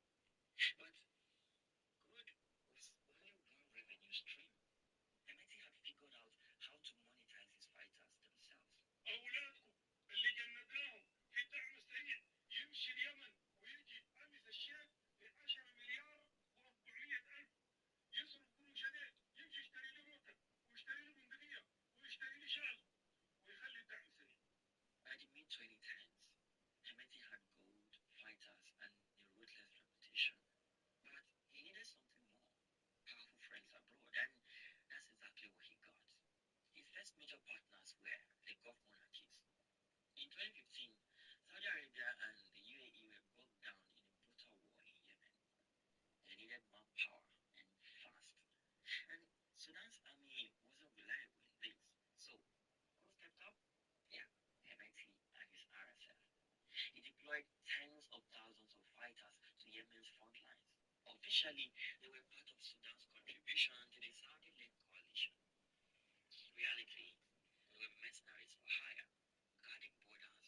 But gold was only one revenue stream. Hemeti had figured out how to monetize his fighters themselves. أولادكم اللي جندناهم في الدعم السريع يمشي اليمن ويجي أمس الشيخ ب10 مليار و400 ألف يصرف قروش يديه يمشي يشتري له موتر ويشتري له بندقية ويشتري له شال ويخلي الدعم السريع. By the mid-2010s, Hemeti had gold, fighters, and a ruthless reputation. But he needed something more. Powerful friends abroad, and that's exactly what he got. His first major partners were the Gulf monarchies. In 2015, Saudi Arabia and the UAE were bogged down in a brutal war in Yemen. They needed manpower and fast. And Sudan's army wasn't reliable in this. So, who stepped up? Yeah, Hemeti and his RSF. He deployed tens of thousands of fighters to Yemen's front lines. Officially, they were part of Sudan's contribution to the Saudi-led coalition. In reality, they were mercenaries for hire, guarding borders,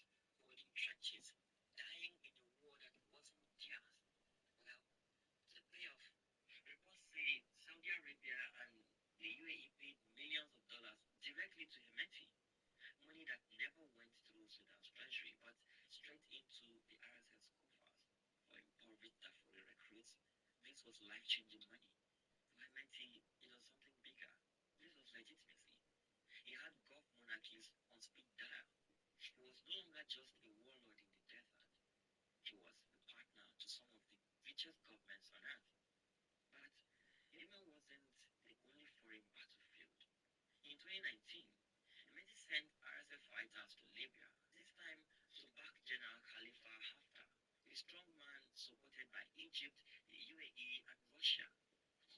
holding trenches, dying in a war that wasn't theirs. Well, directly to Hemeti, money that never went through Sudan's treasury but straight into the RSF's coffers for impoverished Darfuri recruits. This was life-changing money. For Hemeti, it was something bigger. This was legitimacy. He had Gulf monarchies on speed dial. He was no longer just a warlord in the desert. He was a partner to some of the richest governments on earth. But Yemen wasn't the only foreign battlefield. In 2019, Hemeti sent RSF fighters to Libya, this time to back General Khalifa Haftar, a strong man supported by Egypt, the UAE, and Russia.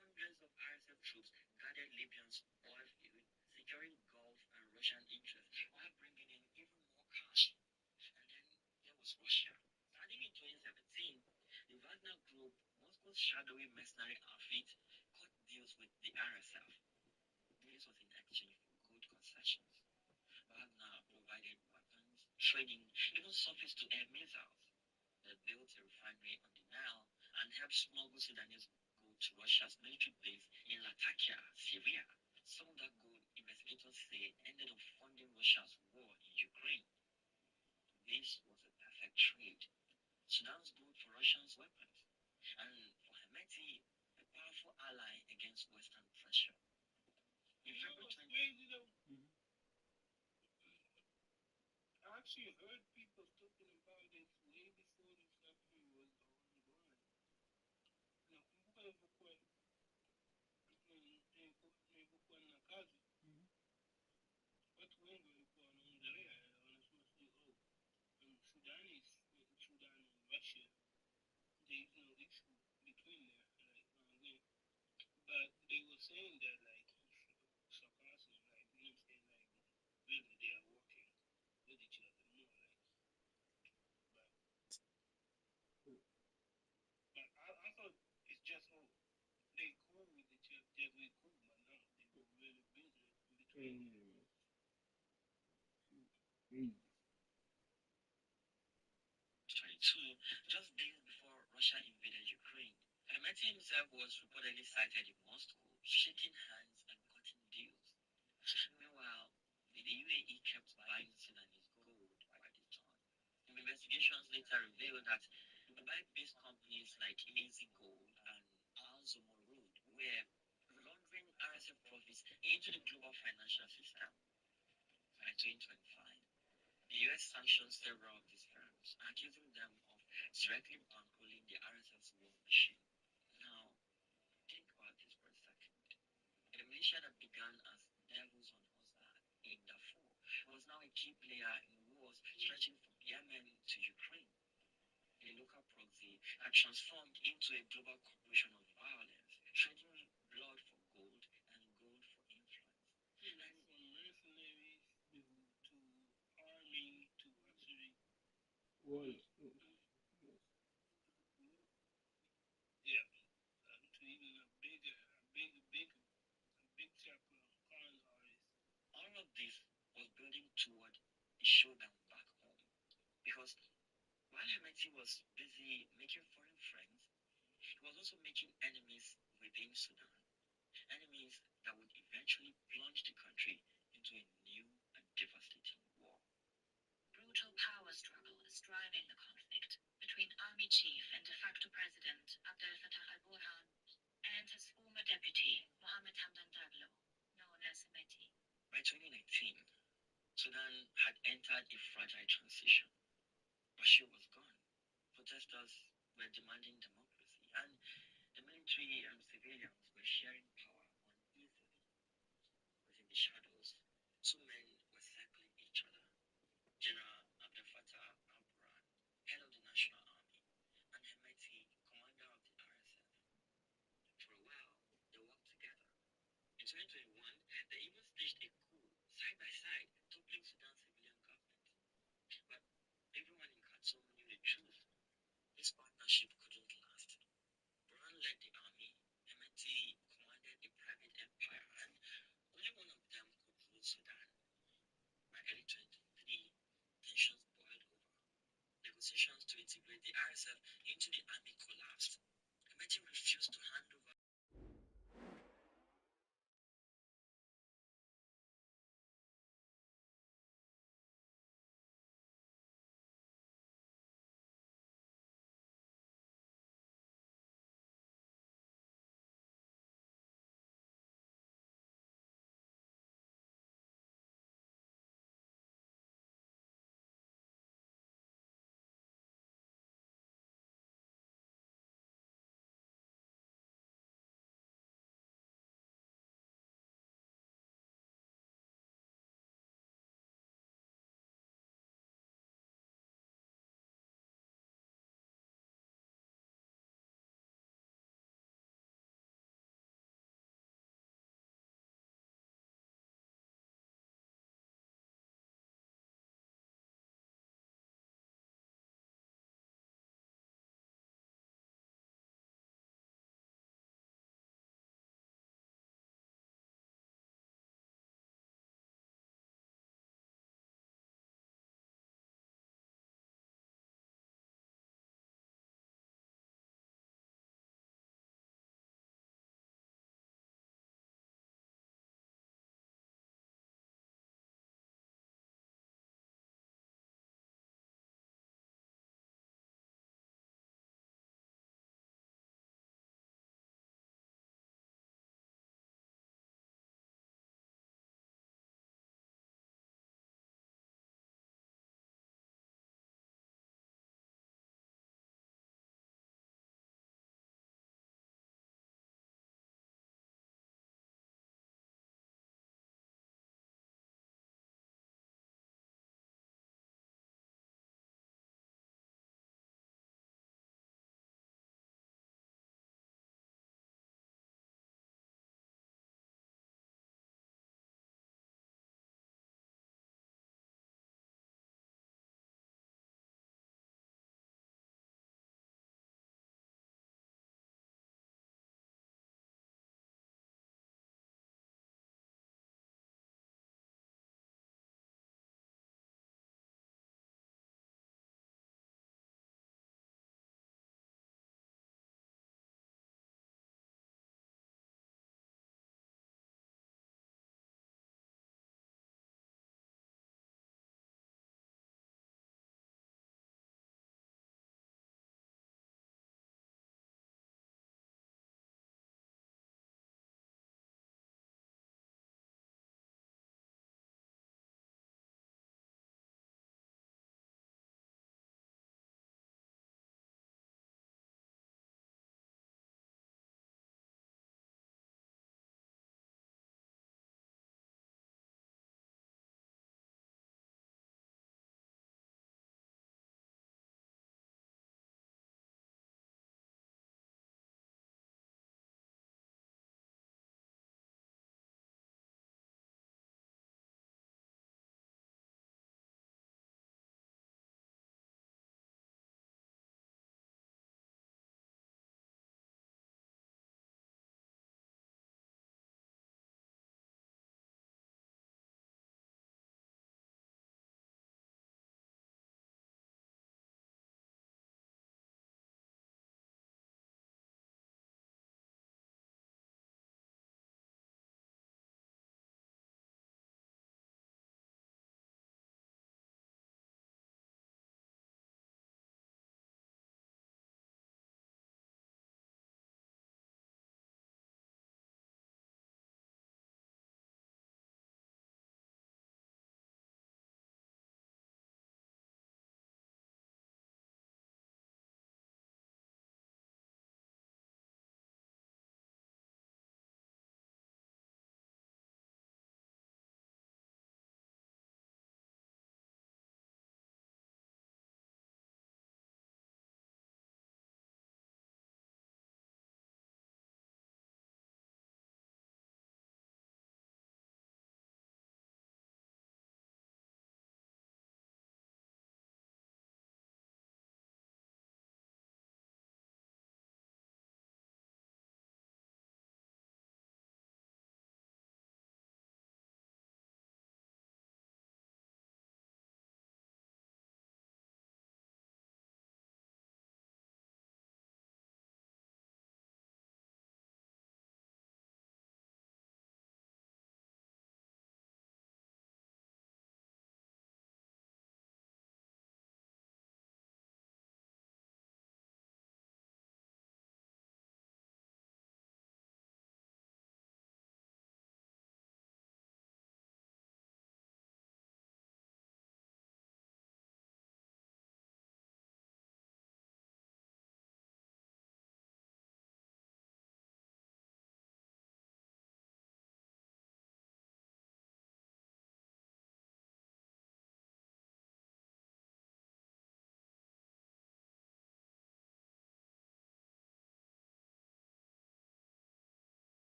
Hundreds of RSF troops guarded Libya's oil field, securing Gulf and Russian interests while bringing in even more cash. And then there was Russia. Starting in 2017, the Wagner Group, Moscow's shadowy mercenary outfit, cut deals with the RSF. This was in exchange for gold concessions. Wagner provided weapons, training, even surface-to-air missiles. They built a refinery on the Nile and helped smuggle Sudanese gold to Russia's military base in Latakia, Syria. Some of that gold, investigators say, ended up funding Russia's war in Ukraine. This was a perfect trade. Sudan's gold for Russia's weapons, and for Hemeti, a powerful ally against Western pressure. In February 20... crazy though? I actually heard people talking about this way before this happened was ongoing. Nakumbuka ilivyokuwa na kazi, watu wengi walikuwa wanaongelea, wanasema si Sudan and Russia, there is no issue between them, but they were saying that sarcasm, really they are working with each other more, but I thought it's just they cool with each other, we cool, but no, they were really business between them. 22, just days before Russia invaded Ukraine. Hemeti himself was reportedly sighted in Moscow, shaking hands and cutting deals. Meanwhile, the UAE kept buying Sudanese gold by the ton. Investigations later revealed that Dubai-based companies like Easy Gold and Al Zumurrud were laundering RSF profits into the global financial system. By 2025, the US sanctioned several of these firms, accusing them of directly bankrolling the RSF's war machine. Now, think about this for a second. A militia that began as devils on horseback in Darfur was now a key player in wars stretching from Yemen to Ukraine. A local proxy had transformed into a global corporation of violence, trading blood for gold and gold for influence. From mercenaries to army to actually to even a big chapter of con artists. All of this was building toward a showdown back home, because while Hemeti was busy making foreign friends, he was also making enemies within Sudan, enemies that would eventually plunge the country into a new and devastating war. Brutal power struggle is driving the conflict between army chief and de facto president Abdel Fattah al-Burhan and his former deputy Mohammed Hamdan Daglo, known as Hemeti. By 2019, Sudan had entered a fragile transition. Bashir was gone. Protesters were demanding democracy, and the military and civilians were sharing power uneasily. But in the shadows, two men were circling each other. General Abdel Fattah al-Burhan, head of the National Army, and Hemeti, commander of the RSF. For a while, they worked together. In 2021, they even staged a coup side by side, toppling Sudan's civilian government. But everyone in Khartoum knew the truth. This partnership couldn't last. Burhan led the army, Hemeti commanded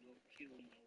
go kill my